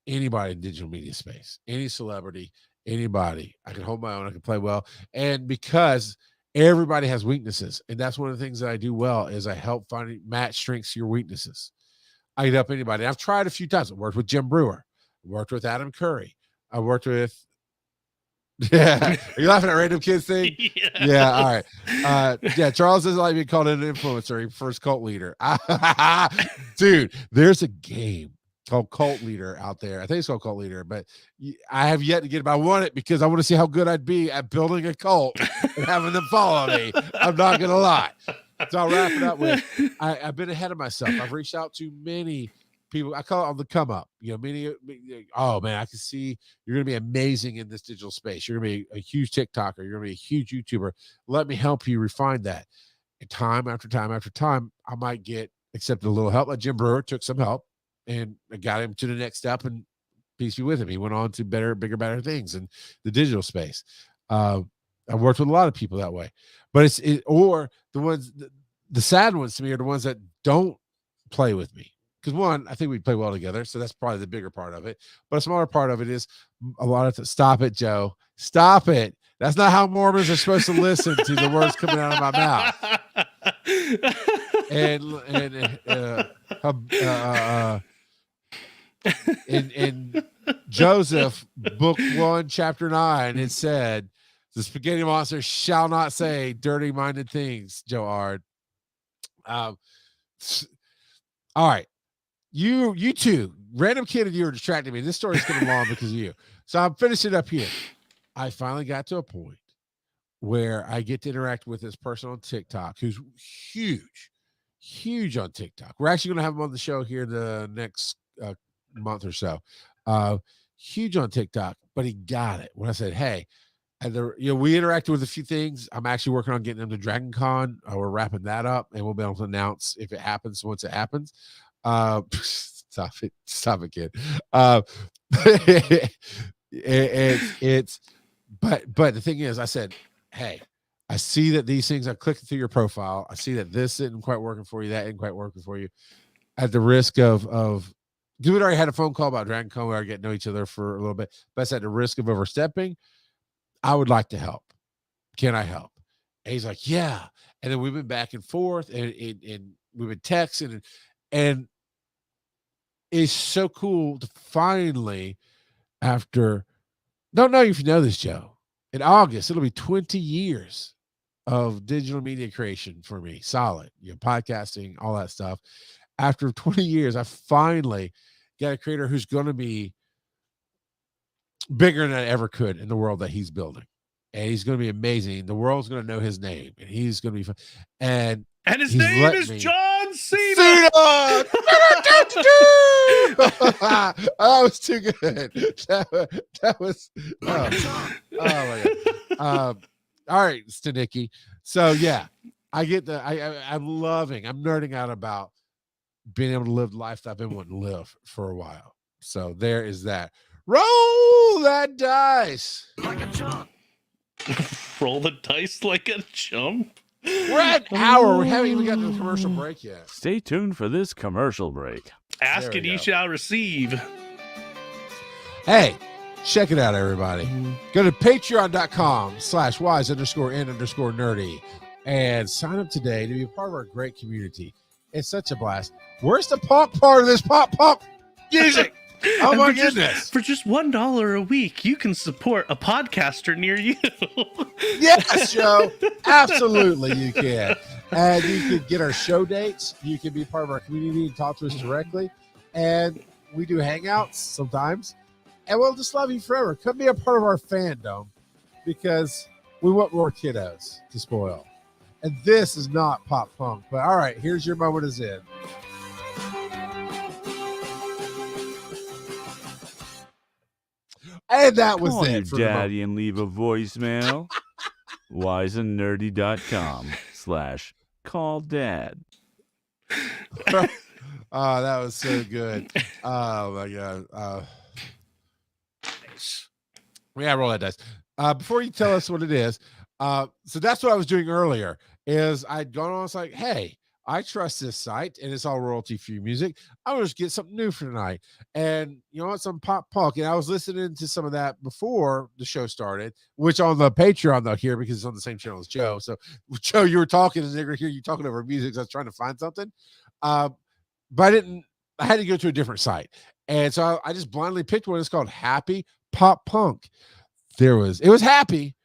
anybody in digital media space, any celebrity, anybody. I can hold my own. I can play well. And because everybody has weaknesses, and that's one of the things that I do well is I help match strengths to your weaknesses. I can help anybody. I've tried a few times. I worked with Jim Brewer. I worked with Adam Curry. I worked with Yeah. Are you laughing at random kids thing? Yes. Yeah. All right. Yeah. Charles doesn't like being called an influencer. He prefers cult leader. Dude, there's a game called Cult Leader out there. I think it's called Cult Leader, but I have yet to get it. But I want it because I want to see how good I'd be at building a cult and having them follow me. I'm not going to lie. So I'll wrap it up with I've been ahead of myself. I've reached out to many people. I call it on the come up. You know, many, oh man, I can see you're going to be amazing in this digital space. You're going to be a huge TikToker. You're going to be a huge YouTuber. Let me help you refine that. And time after time after time, I might get accepted a little help. Like Jim Brewer took some help and I got him to the next step, and peace be with him. He went on to better, bigger, better things in the digital space. I've worked with a lot of people that way, but or the ones, the sad ones to me are the ones that don't play with me. Because one, I think we play well together, so that's probably the bigger part of it. But a smaller part of it is a lot of stop it, Joe. Stop it. That's not how Mormons are supposed to listen to the words coming out of my mouth. In Joseph, book 1, chapter 9, it said, "The spaghetti monster shall not say dirty-minded things." Joe Ard. All right. You two, random kid and you are distracting me. This story's getting long because of you. So I'm finishing up here. I finally got to a point where I get to interact with this person on TikTok who's huge on TikTok. We're actually going to have him on the show here the next month or so. Huge on TikTok, but he got it when I said, "Hey," and we interacted with a few things. I'm actually working on getting him to Dragon Con. We're wrapping that up, and we'll be able to announce if it happens once it happens. Stop it, kid. But the thing is, I said, "Hey, I see that these things are clicking through your profile. I see that this isn't quite working for you, that isn't quite working for you." At the risk of because we'd already had a phone call about Dragon Con, we already get to know each other for a little bit, but it's at the risk of overstepping. I would like to help. Can I help? And he's like, "Yeah." And then we've been back and forth, and we've been texting, and it's so cool to finally, after, don't know if you know this, Joe, in August, it'll be 20 years of digital media creation for me. Solid, podcasting, all that stuff. After 20 years, I finally got a creator who's going to be bigger than I ever could in the world that he's building. And he's going to be amazing. The world's going to know his name, and he's going to be fun. And his name is John Cena. That was too good. That was oh my God. All right, Stanicki. So yeah, I get I'm nerding out about being able to live the life that I've been wanting to live for a while. So there is that. Roll that dice like a chump. Roll the dice like a chump. We're at an hour. We haven't even gotten to the commercial break yet. Stay tuned for this commercial break. Ask and ye shall receive. Hey, check it out, everybody. Go to patreon.com/wise_n_nerdy and sign up today to be a part of our great community. It's such a blast. Where's the pop part of this pop music? Oh my goodness. For just $1 a week, you can support a podcaster near you. Yes, Joe. Absolutely, you can. And you can get our show dates. You can be part of our community and talk to us directly. And we do hangouts sometimes. And we'll just love you forever. Come be a part of our fandom because we want more kiddos to spoil. And this is not pop punk. But all right, here's your moment of Zen. And that was Call it. your For daddy and leave a voicemail. wiseandnerdy.com/call-dad. Oh, that was so good. Oh my God. Yeah, roll that dice. Before you tell us what it is, so that's what I was doing earlier. Is I'd gone on, it's like, hey, I trust this site and it's all royalty-free music. I'm gonna just get something new for tonight. And you know what? Some pop punk. And I was listening to some of that before the show started, which on the Patreon they'll hear because it's on the same channel as Joe. So Joe, you were talking and they're gonna hear you talking over music. So I was trying to find something. But I had to go to a different site. And so I just blindly picked one. It's called Happy Pop Punk. it was happy.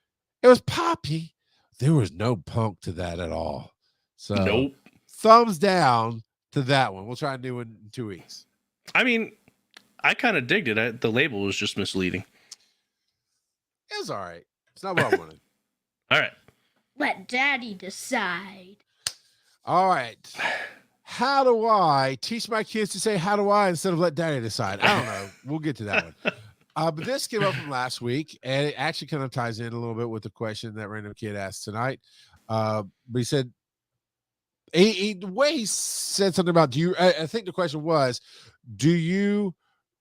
It was poppy. There was no punk to that at all. So Nope. thumbs down to that one. We'll try and do it in 2 weeks. I mean, I kind of digged it. The label was just misleading. It was all right. It's not what I wanted. All right. Let Daddy decide. All right. How do I teach my kids to say how do I instead of let Daddy decide? I don't know. We'll get to that one. But this came up from last week, and it actually kind of ties in a little bit with the question that random kid asked tonight. But he said, the way he said something about, I think the question was, do you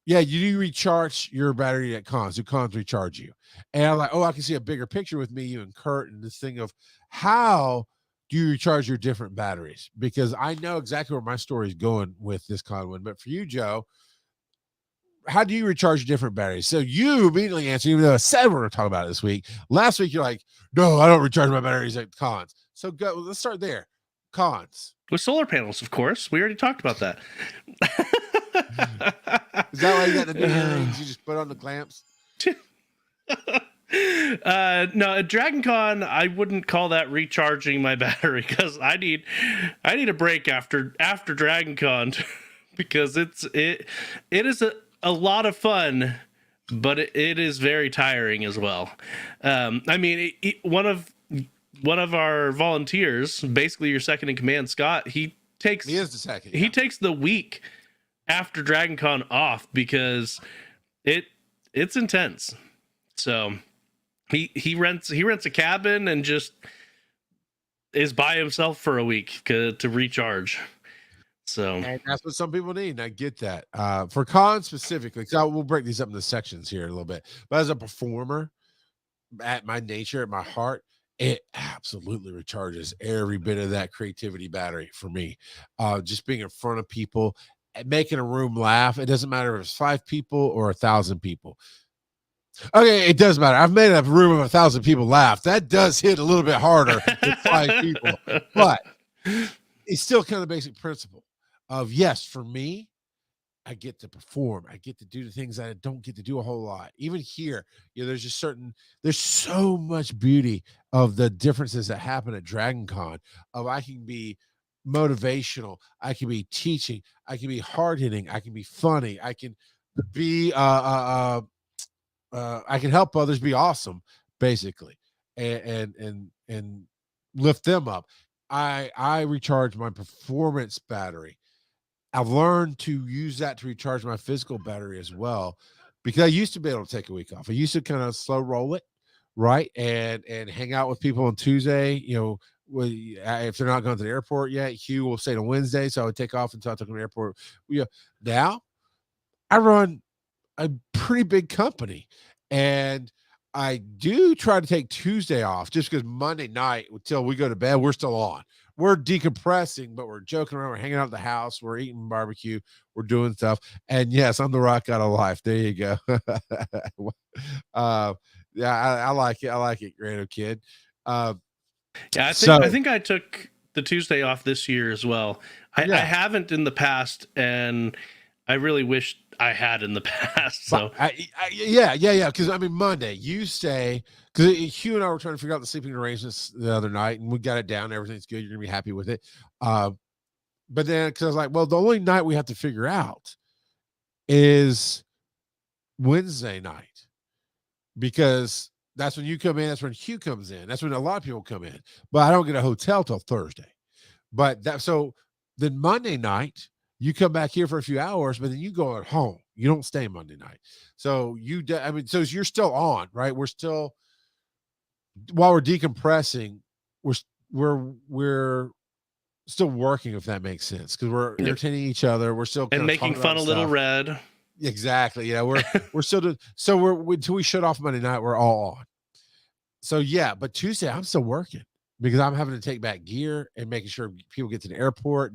recharge your battery at cons? Do cons recharge you? And I'm like, I can see a bigger picture with me, you and Kurt, and this thing of how do you recharge your different batteries? Because I know exactly where my story is going with this con one. But for you, Joe, how do you recharge your different batteries? So you immediately answer, even though I said we're going to talk about it this week. Last week, you're like, no, I don't recharge my batteries at cons. So go. Let's start there. Cons. With solar panels, of course. We already talked about that. Is that why you got the new earrings? You just put on the clamps? No, at Dragon Con, I wouldn't call that recharging my battery because I need a break after Dragon Con because it is a lot of fun, but it is very tiring as well. I mean, one of our volunteers, basically your second in command, Scott, he is the second. He takes the week after Dragon Con off because it's intense. So he rents a cabin and just is by himself for a week to recharge. So and that's what some people need. And I get that. For cons specifically, so we'll break these up into sections here a little bit. But as a performer, at my nature, at my heart, it absolutely recharges every bit of that creativity battery for me. Just being in front of people, making a room laugh. It doesn't matter if it's 5 people or 1,000 people. Okay, it does matter. I've made a room of 1,000 people laugh. That does hit a little bit harder than 5 people, but it's still kind of the basic principle of, yes, for me, I get to perform. I get to do the things that I don't get to do a whole lot. Even here, there's so much beauty of the differences that happen at Dragon Con. I can be motivational. I can be teaching. I can be hard hitting. I can be funny. I can be, I can help others be awesome, basically, and lift them up. I recharge my performance battery. I've learned to use that to recharge my physical battery as well, because I used to be able to take a week off. I used to kind of slow roll it, right, and hang out with people on Tuesday. If they're not going to the airport yet, Hugh will stay on Wednesday, so I would take off until I took them to the airport. Now I run a pretty big company, and I do try to take Tuesday off just because Monday night until we go to bed, we're still on. We're decompressing, but we're joking around. We're hanging out at the house. We're eating barbecue. We're doing stuff. And yes, I'm the rock out of life. There you go. Yeah, I like it. I like it, Grando Kid. Yeah, I think I took the Tuesday off this year as well. I haven't in the past, and I really wish I had in the past. So yeah. Because I mean, Monday you say, because Hugh and I were trying to figure out the sleeping arrangements the other night, and we got it down. Everything's good. You're gonna be happy with it. But then, because I was like, well, the only night we have to figure out is Wednesday night, because that's when you come in. That's when Hugh comes in. That's when a lot of people come in. But I don't get a hotel till Thursday. But so then Monday night, you come back here for a few hours, but then you go at home. You don't stay Monday night. So so you're still on, right? We're still, while we're decompressing, we're still working, if that makes sense, because we're entertaining each other. We're still and making fun of Little Red. Exactly. Yeah, we're still doing. So until we shut off Monday night, we're all on. So yeah, but Tuesday I'm still working because I'm having to take back gear and making sure people get to the airport,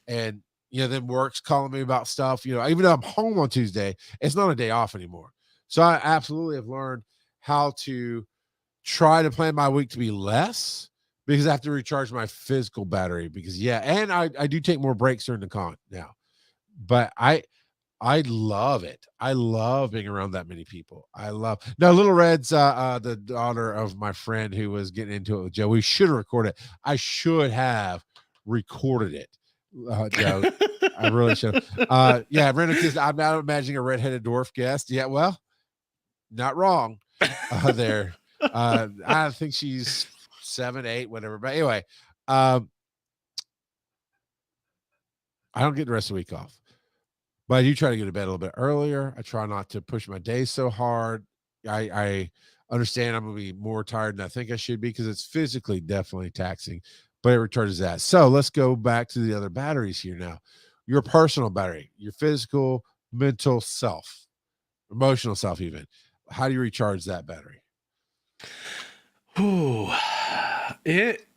and then work's calling me about stuff. Even though I'm home on Tuesday, it's not a day off anymore. So I absolutely have learned how to try to plan my week to be less, because I have to recharge my physical battery. Because and I do take more breaks during the con now, but I I love it. I love being around that many people. Now Little Red's the daughter of my friend who was getting into it with Joe. We should have recorded it. I should have recorded it. Joe, I really should have. Yeah, random kids. I'm now imagining a redheaded dwarf guest. Yeah, well, not wrong. There. I think she's 7, 8, whatever. But anyway, I don't get the rest of the week off. But I do try to go to bed a little bit earlier. I try not to push my day so hard. I understand I'm going to be more tired than I think I should be because it's physically definitely taxing, but it recharges that. So let's go back to the other batteries here now. Your personal battery, your physical, mental self, emotional self, even. How do you recharge that battery? Ooh, it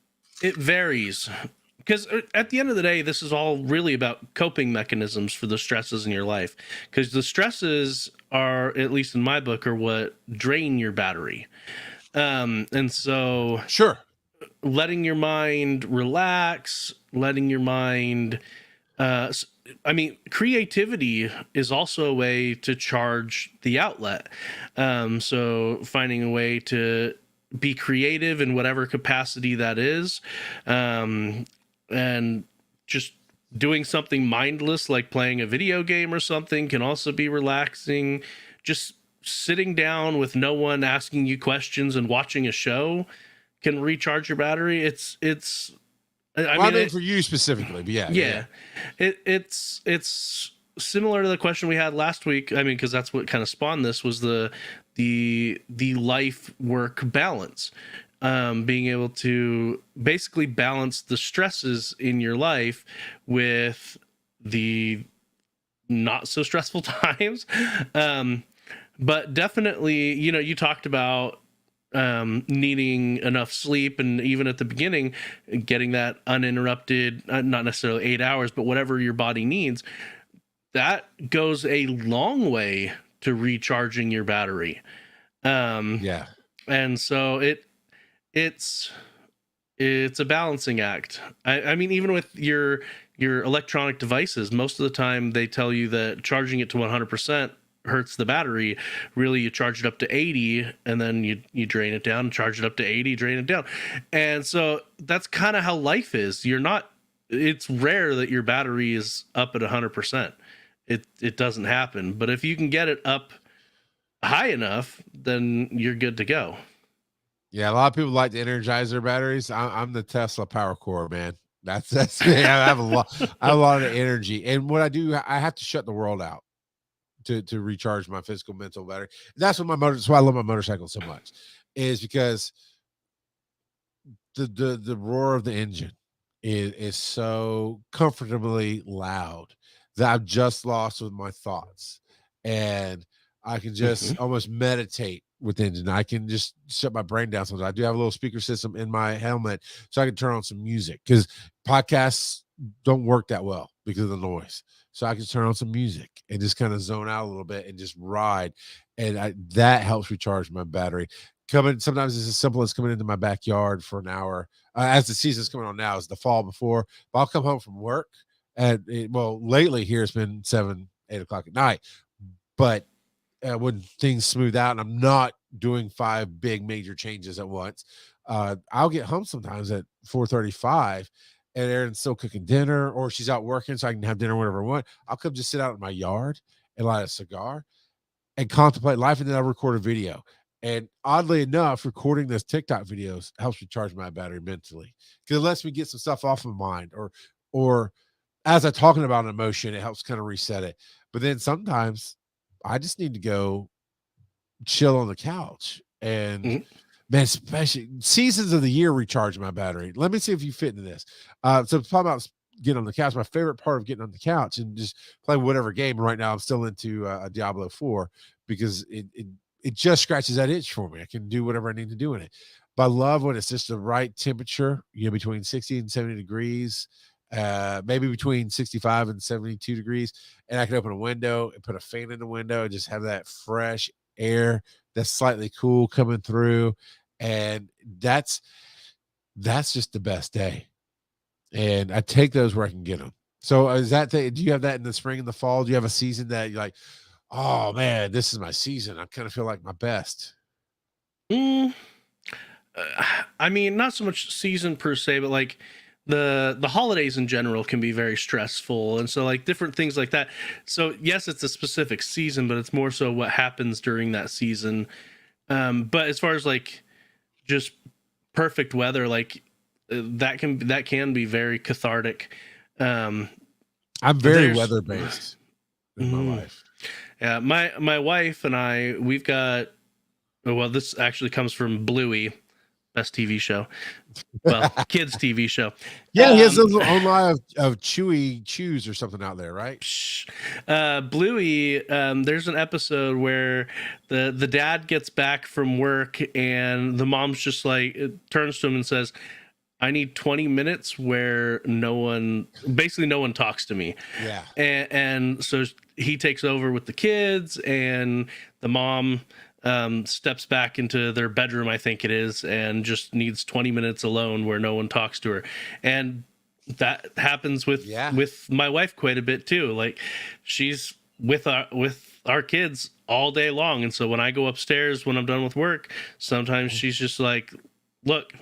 varies. Because at the end of the day, this is all really about coping mechanisms for the stresses in your life. Because the stresses are, at least in my book, are what drain your battery. And so, Sure, letting your mind relax, letting your mind, I mean, creativity is also a way to charge the outlet. So finding a way to be creative in whatever capacity that is. And just doing something mindless like playing a video game or something can also be relaxing. Just sitting down with no one asking you questions and watching a show can recharge your battery. I mean for you specifically, but yeah. It's similar to the question we had last week. I mean, because that's what kind of spawned this, was the life work balance. Being able to basically balance the stresses in your life with the not so stressful times. But definitely, you talked about needing enough sleep, and even at the beginning, getting that uninterrupted, not necessarily 8 hours, but whatever your body needs. That goes a long way to recharging your battery. Yeah. And so it's a balancing act. I mean, even with your electronic devices, most of the time they tell you that charging it to 100% hurts the battery. Really, you charge it up to 80 and then you drain it down, charge it up to 80, drain it down. And so that's kind of how life is. It's rare that your battery is up at 100%. It doesn't happen. But if you can get it up high enough, then you're good to go. Yeah, a lot of people like to energize their batteries. I'm the Tesla power core, man. That's me. I have a lot of energy, and what I do, I have to shut the world out to recharge my physical, mental battery. That's what that's why I love my motorcycle so much, is because the roar of the engine is so comfortably loud that I'm just lost with my thoughts, and I can just almost meditate with the engine. I can just shut my brain down sometimes. I do have a little speaker system in my helmet, so I can turn on some music, because podcasts don't work that well because of the noise. So I can turn on some music and just kind of zone out a little bit and just ride, and that helps recharge my battery. Sometimes it's as simple as coming into my backyard for an hour. As the season's coming on now, is the fall before, but I'll come home from work, and lately here it's been 7, 8 o'clock at night, but when things smooth out and I'm not doing 5 big major changes at once, I'll get home sometimes at 4:35, and Erin's still cooking dinner, or she's out working, so I can have dinner whenever I want. I'll come just sit out in my yard and light a cigar and contemplate life, and then I'll record a video. And oddly enough, recording those TikTok videos helps me charge my battery mentally, because it lets me get some stuff off my mind, or as I'm talking about an emotion, it helps kind of reset it. But then sometimes I just need to go chill on the couch, and man, especially seasons of the year recharge my battery. Let me see if you fit into this. So talking about getting on the couch, my favorite part of getting on the couch and just playing whatever game. Right now I'm still into Diablo 4, because it just scratches that itch for me. I can do whatever I need to do in it. But I love when it's just the right temperature, between 60 and 70 degrees, maybe between 65 and 72 degrees. And I can open a window and put a fan in the window and just have that fresh air that's slightly cool coming through. And that's just the best day. And I take those where I can get them. So is that do you have that in the spring and the fall? Do you have a season that you're like, oh man, this is my season? I kind of feel like my best. Mm, I mean, not so much season per se, but like the holidays in general can be very stressful, and so like different things like that. So yes, it's a specific season, but it's more so what happens during that season. But as far as like just perfect weather, like that can be very cathartic. Um, I'm very there's weather based in my life. Yeah, my wife and I, we've got. Well, this actually comes from Bluey, best TV show. Well, kids TV show. Yeah, he has those own line of Chewy Chews or something out there, right? Bluey, there's an episode where the dad gets back from work and the mom's just like turns to him and says, I need 20 minutes where no one talks to me. Yeah. And so he takes over with the kids, and the mom steps back into their bedroom, I think it is, and just needs 20 minutes alone where no one talks to her. And that happens with my wife quite a bit too. Like she's with our kids all day long, and so when I go upstairs when I'm done with work, sometimes she's just like, look,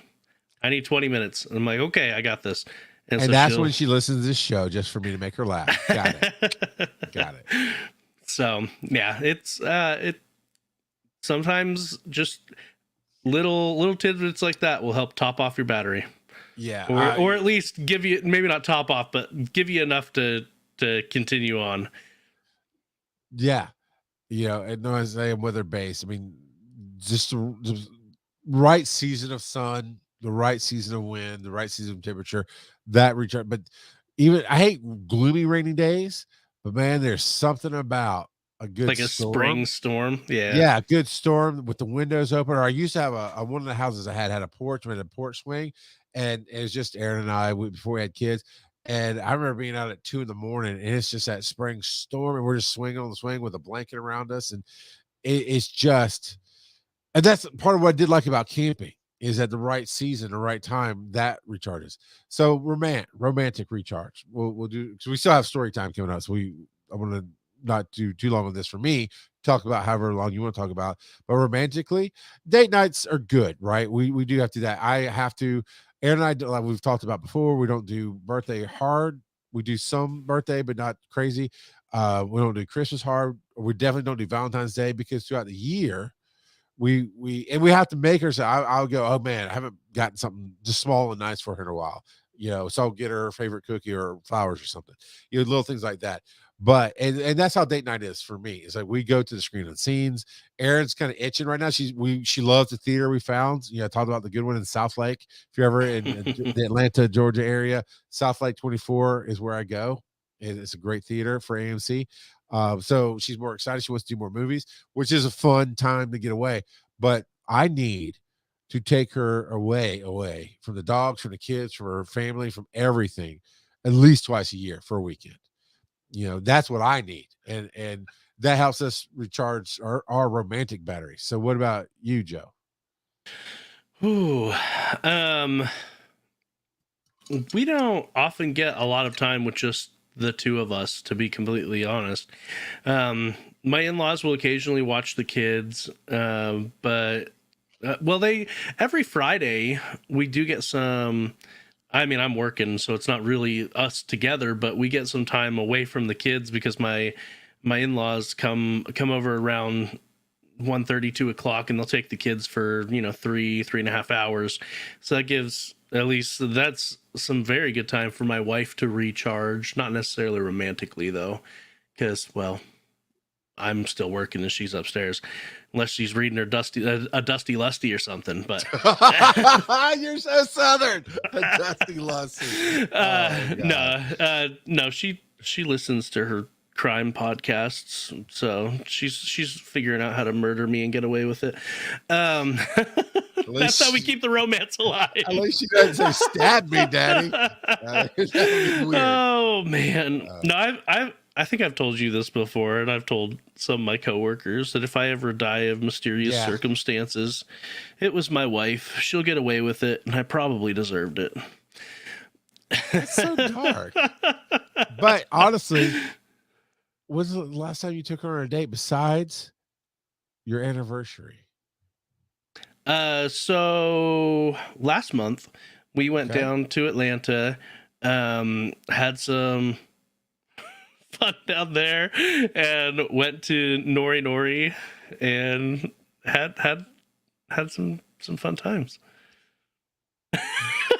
I need 20 minutes. And I'm like, okay, I got this. And so that's when she listens to this show, just for me to make her laugh. Got it. So yeah, it's sometimes just little tidbits like that will help top off your battery. Yeah. Or at least give you, maybe not top off, but give you enough to continue on. Yeah. And no, as I am weather based. I mean, just the right season of sun, the right season of wind, the right season of temperature, that recharge. But even I hate gloomy rainy days, but man, there's something about a good like a spring storm. Yeah, a good storm with the windows open. Or I used to have a one of the houses I had a porch, we had a porch swing, and it was just Aaron and I before we had kids. And I remember being out at 2 a.m, and it's just that spring storm, and we're just swinging on the swing with a blanket around us, and it's just, and that's part of what I did like about camping is at the right season, the right time that recharges. So romantic recharge. We'll do, because we still have story time coming up. So I want to not do too long on this for me. Talk about however long you want to talk about, but romantically, date nights are good, right? We do have to do that. I have to. Aaron and I, like we've talked about before, we don't do birthday hard. We do some birthday, but not crazy. We don't do Christmas hard. We definitely don't do Valentine's Day, because throughout the year, we have to make her say, I'll go, oh man, I haven't gotten something just small and nice for her in a while, so I'll get her favorite cookie or flowers or something, little things like that. But and that's how date night is for me. It's like we go to the screen and scenes. Erin's kind of itching right now. She loves the theater we found. I talked about the good one in South Lake. If you're ever in the Atlanta, Georgia area, South Lake 24 is where I go. And it's a great theater for AMC. So she's more excited. She wants to do more movies, which is a fun time to get away. But I need to take her away from the dogs, from the kids, from her family, from everything, at least twice a year for a weekend. That's what I need. And that helps us recharge our romantic battery. So what about you, Joe? Ooh, we don't often get a lot of time with just the two of us, to be completely honest. My in-laws will occasionally watch the kids, but every Friday we do get some. I mean, I'm working, so it's not really us together, but we get some time away from the kids because my in-laws come over around 1:30, 2 o'clock, and they'll take the kids for 3.5 hours. So that gives, at least that's some very good time for my wife to recharge. Not necessarily romantically though, because I'm still working and she's upstairs, unless she's reading her a Dusty Lusty or something. But you're so Southern. A Dusty Lusty. No, she listens to her crime podcasts, so she's figuring out how to murder me and get away with it. That's how we keep the romance alive. At least she doesn't say "stab me, daddy." That would be weird. Oh man, no, I think I've told you this before, and I've told some of my coworkers that if I ever die of mysterious circumstances, it was my wife. She'll get away with it, and I probably deserved it. It's so dark. But honestly, when's the last time you took her on a date besides your anniversary? So last month we went Okay. down to Atlanta, had some fun down there, and went to Nori Nori, and had some fun times.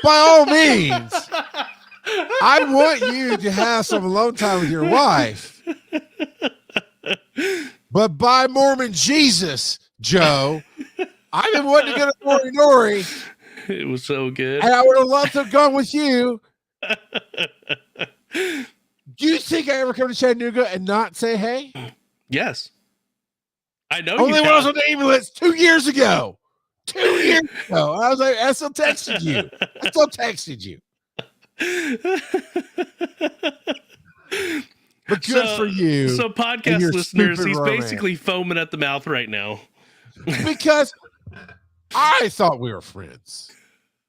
By all means, I want you to have some alone time with your wife. But by Mormon Jesus, Joe, I've been wanting to go to Nori Nori, It was so good. and I would have loved to have gone with you. Do you think I ever come to Chattanooga and not say hey? Yes. I know Only you when I was have. on the ambulance 2 years ago. 2 years ago. I was like, I still texted you. But good for you. So and podcast your listeners, stupid he's romance. basically foaming at the mouth right now. Because I thought we were friends.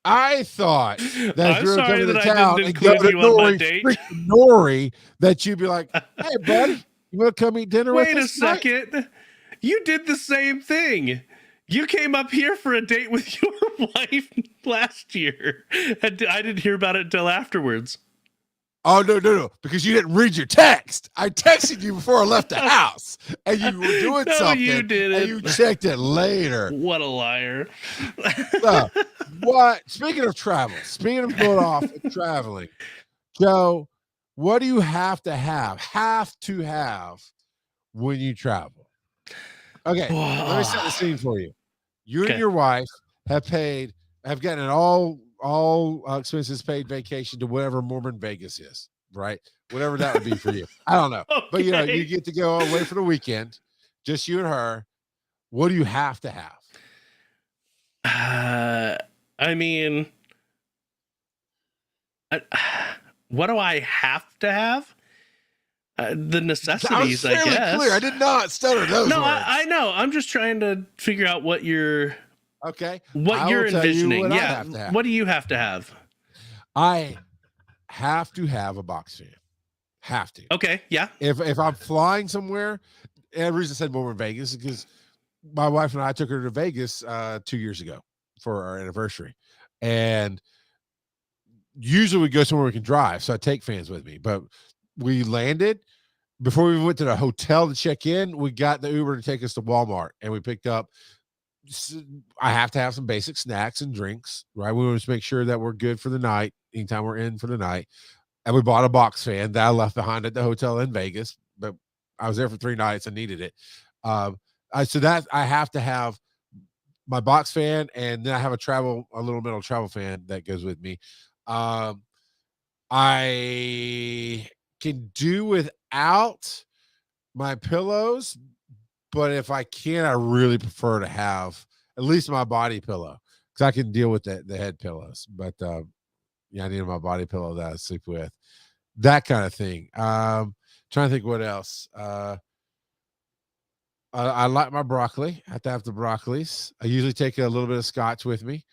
I thought that if I'm you were sorry coming to that I town didn't and go include to you on my Nori, date. freaking Nori, that you'd be like, hey, buddy, you want to come eat dinner with Wait a us tonight? second. You did the same thing. You came up here for a date with your wife last year. And I didn't hear about it until afterwards. Oh, no, because you didn't read your text. I texted you before I left the house, and you were doing No, something, you didn't. and you checked it later. What a liar. So, speaking of travel, speaking of going off and traveling, Joe, what do you have to have when you travel? Okay, let me set the scene for you. You Okay. and your wife have gotten an all expenses paid vacation to whatever Mormon Vegas is, right? Whatever that would be for you. I don't know. But you Okay. get to go away for the weekend, just you and her. What do you have to have? I mean, what do I have to have? The necessities, I guess. Clear. I did not stutter those No, words. I know. I'm just trying to figure out what you're Okay. what you're envisioning. What I Yeah. have to have. What do you have to have? I have to have a box fan. Have to. Okay. Yeah. If I'm flying somewhere, and the reason I said Mormon Vegas is because my wife and I took her to Vegas 2 years ago for our anniversary. And usually we go somewhere we can drive. So I take fans with me. But we landed before we went to the hotel to check in. We got the Uber to take us to Walmart, and we picked up. I have to have some basic snacks and drinks, right? We want to make sure that we're good for the night anytime we're in for the night. And we bought a box fan that I left behind at the hotel in Vegas, but I was there for 3 nights and needed it. So that I have to have my box fan, and then I have a little metal travel fan that goes with me. I can do without my pillows, but if I can, I really prefer to have at least my body pillow because I can deal with the head pillows. But yeah, I need my body pillow that I sleep with. That kind of thing. Trying to think what else. I like my broccoli. I have to have the broccolis. I usually take a little bit of scotch with me.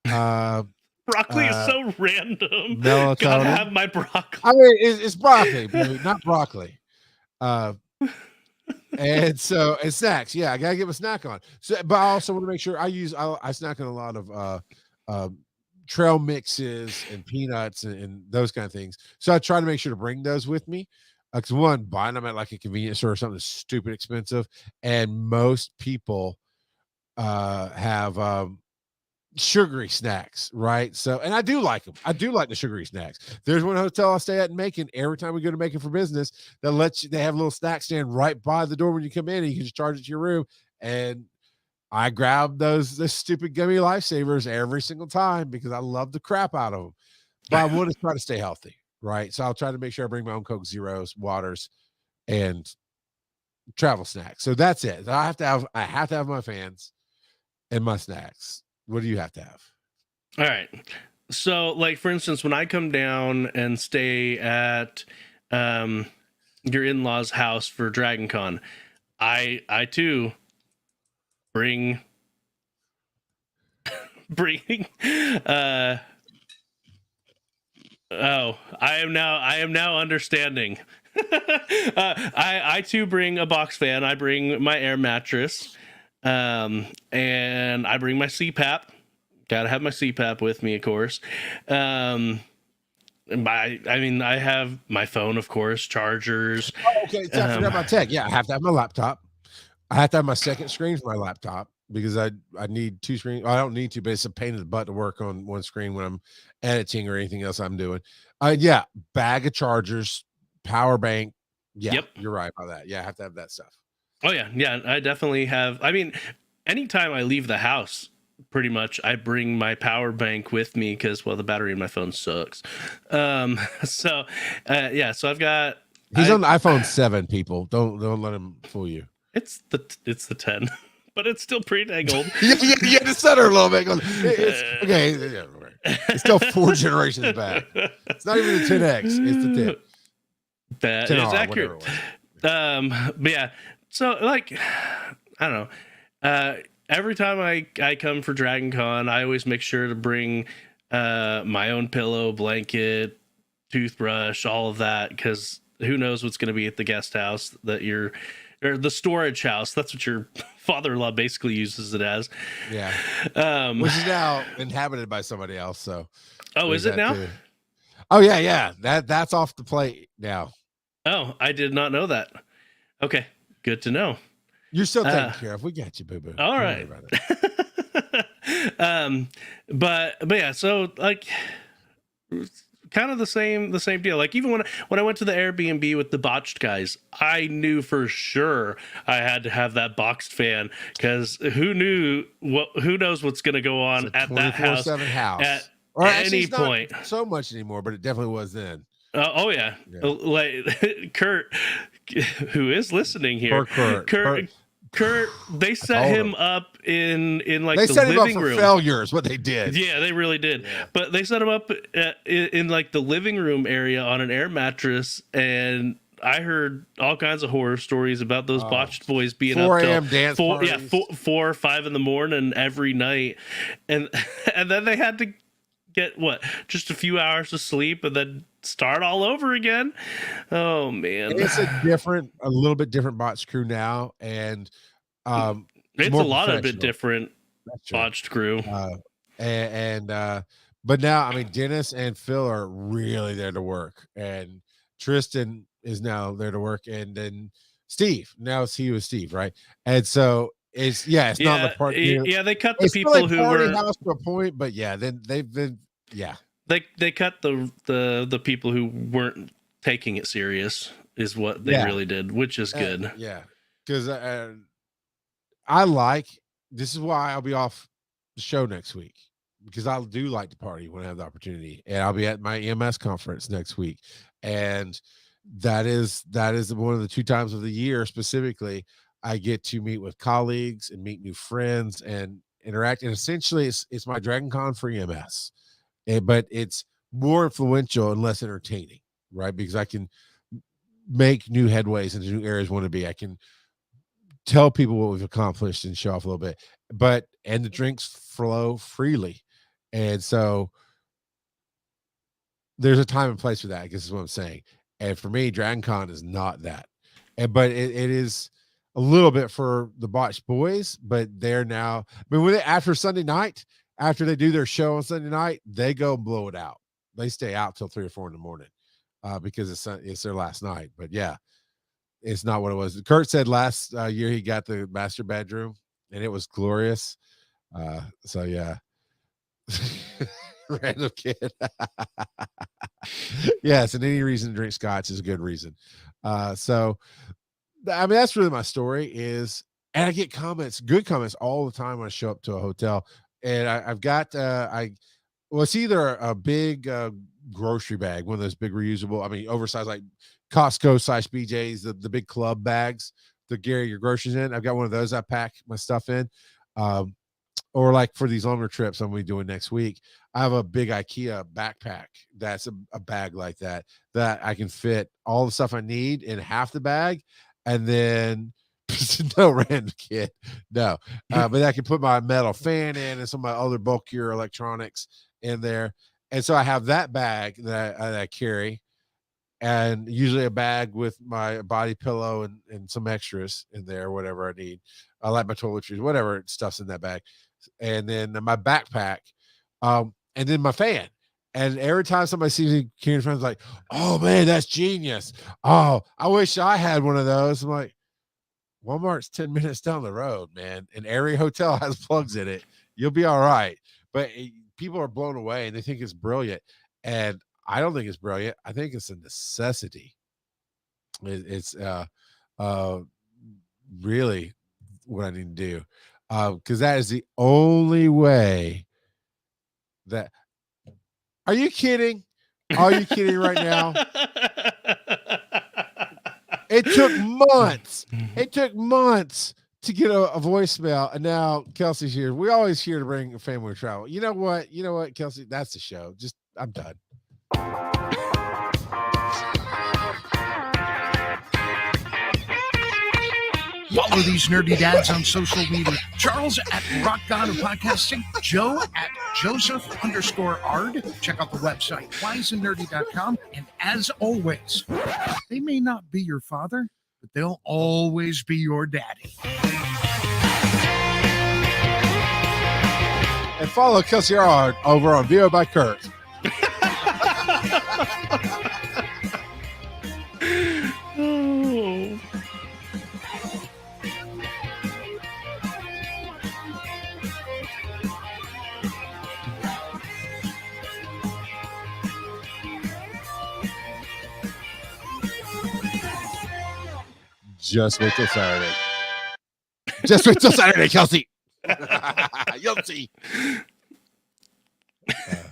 Broccoli is so random. Melatonin. Gotta have my broccoli. I mean, it's broccoli, but not broccoli. And snacks. Yeah, I gotta get a snack on. So, but I also want to make sure I snack on a lot of trail mixes and peanuts and those kind of things. So I try to make sure to bring those with me. Because one, buying them at like a convenience store or something is stupid expensive, and most people have sugary snacks, right? So, and I do like them. I do like the sugary snacks. There's one hotel I stay at in Macon. Every time we go to Macon for business, they have a little snack stand right by the door when you come in, and you can just charge it to your room. And I grab those stupid gummy lifesavers every single time because I love the crap out of them. But I want to try to stay healthy, right? So I'll try to make sure I bring my own Coke Zeros, waters, and travel snacks. So that's it. I have to have my fans and my snacks. What do you have to have? All right. So, like, for instance, when I come down and stay at your in-laws' house for Dragon Con, I too bring Oh, I am now understanding. I too bring a box fan. I bring my air mattress, and I bring my CPAP. Gotta have my CPAP with me, of course. I have my phone, of course, chargers. Oh, okay, so I forgot my tech. Yeah, I have to have my laptop. I have to have my second screen for my laptop because I need two screens. I don't need to, but it's a pain in the butt to work on one screen when I'm editing or anything else I'm doing. Yeah, bag of chargers, power bank. Yeah, Yep. you're right about that. Yeah, I have to have that stuff. Oh yeah, I definitely have. I mean, anytime I leave the house, pretty much I bring my power bank with me because the battery in my phone sucks. So I've got. He's on the iPhone 7. People, don't let him fool you. It's the 10, but it's still pretty dang old. You had to stutter a little bit. It's okay. It's still 4 generations back. It's not even the 10X. It's the 10. That 10R, is accurate. But yeah, so like, I don't know. Every time I come for Dragon Con, I always make sure to bring my own pillow, blanket, toothbrush, all of that, because who knows what's going to be at the guest house or the storage house. That's what your father-in-law basically uses it as. Yeah. Which is now inhabited by somebody else. So. Oh, is it now? Too. Oh yeah. That's off the plate now. Oh, I did not know that. Okay, good to know. You're still taken care of. We got you, boo boo. All right. But yeah, so like, kind of the same deal. Like even when I went to the Airbnb with the botched guys, I knew for sure I had to have that boxed fan because who knows what's going to go on at that house at any point. Not so much anymore, but it definitely was then. Oh yeah. Like Kurt, who is listening here. Kurt, they set him up in like they the set living him up for room. failure is what they did. Yeah, they really did. Yeah. But they set him up in like the living room area on an air mattress, and I heard all kinds of horror stories about those botched boys being 4 up a.m. till dance parties. Yeah, 4 or 5 in the morning every night, and then they had to get just a few hours of sleep and then start all over again. Oh man, it's a little bit different botched crew now, and it's a lot of bit different botched crew. But now I mean Dennis and Phil are really there to work, and Tristan is now there to work, and then Steve he was Steve, right? And so it's not the part. They cut the people who were house to a point, but then they've been they cut the people who weren't taking it serious is what they really did, which is good. Because this is why I'll be off the show next week, because I do like to party when I have the opportunity, and I'll be at my EMS conference next week, and that is one of the 2 times of the year specifically I get to meet with colleagues and meet new friends and interact, and essentially it's my Dragon Con for EMS, but it's more influential and less entertaining, right? Because I can make new headways into new areas I want to be. I can tell people what we've accomplished and show off a little bit, and the drinks flow freely, and so there's a time and place for that, I guess is what I'm saying. And for me, Dragon Con is not that, but it is a little bit for the botched boys. But they're now, I mean, after Sunday night, after they do their show on Sunday night, they go and blow it out. They stay out till 3 or 4 in the morning because it's their last night. But yeah, it's not what it was. Kurt said last year he got the master bedroom and it was glorious. So yeah. Random kid. Yes, and any reason to drink scotch is a good reason. So I mean, that's really my story is, and I get good comments all the time when I show up to a hotel, and I've got it's either a big grocery bag, one of those big reusable, I mean, oversized, like Costco/BJ's, the big club bags to carry your groceries in. I've got one of those I pack my stuff in. Or like for these longer trips I'm going to be doing next week, I have a big IKEA backpack that's a bag like that I can fit all the stuff I need in half the bag, and then no random kid, no, but I can put my metal fan in and some of my other bulkier electronics in there, And so I have that bag that I carry, and usually a bag with my body pillow and some extras in there, whatever I need. I like my toiletries, whatever stuff's in that bag. And then my backpack, and then my fan. And every time somebody sees me carrying a fan, it's like, oh man, that's genius. Oh, I wish I had one of those. I'm like, Walmart's 10 minutes down the road, man. And every hotel has plugs in it. You'll be all right. But people are blown away and they think it's brilliant. And I don't think it's brilliant. I think it's a necessity. It's really what I need to do. Because that is the only way that. Are you kidding? Are you kidding right now? It took months. It took months to get a voicemail, and now Kelsey's here. We're always here to bring family travel. You know what? You know what, Kelsey? That's the show. Just I'm done. Follow these nerdy dads on social media. Charles at Rock God of Podcasting. Joe at Joseph_Ard. Check out the website, wiseandnerdy.com. And as always, they may not be your father, but they'll always be your daddy. And follow Kelsey Ard over on VO by Kurt. Just wait till Saturday. Just wait till Saturday, Kelsey. You'll see.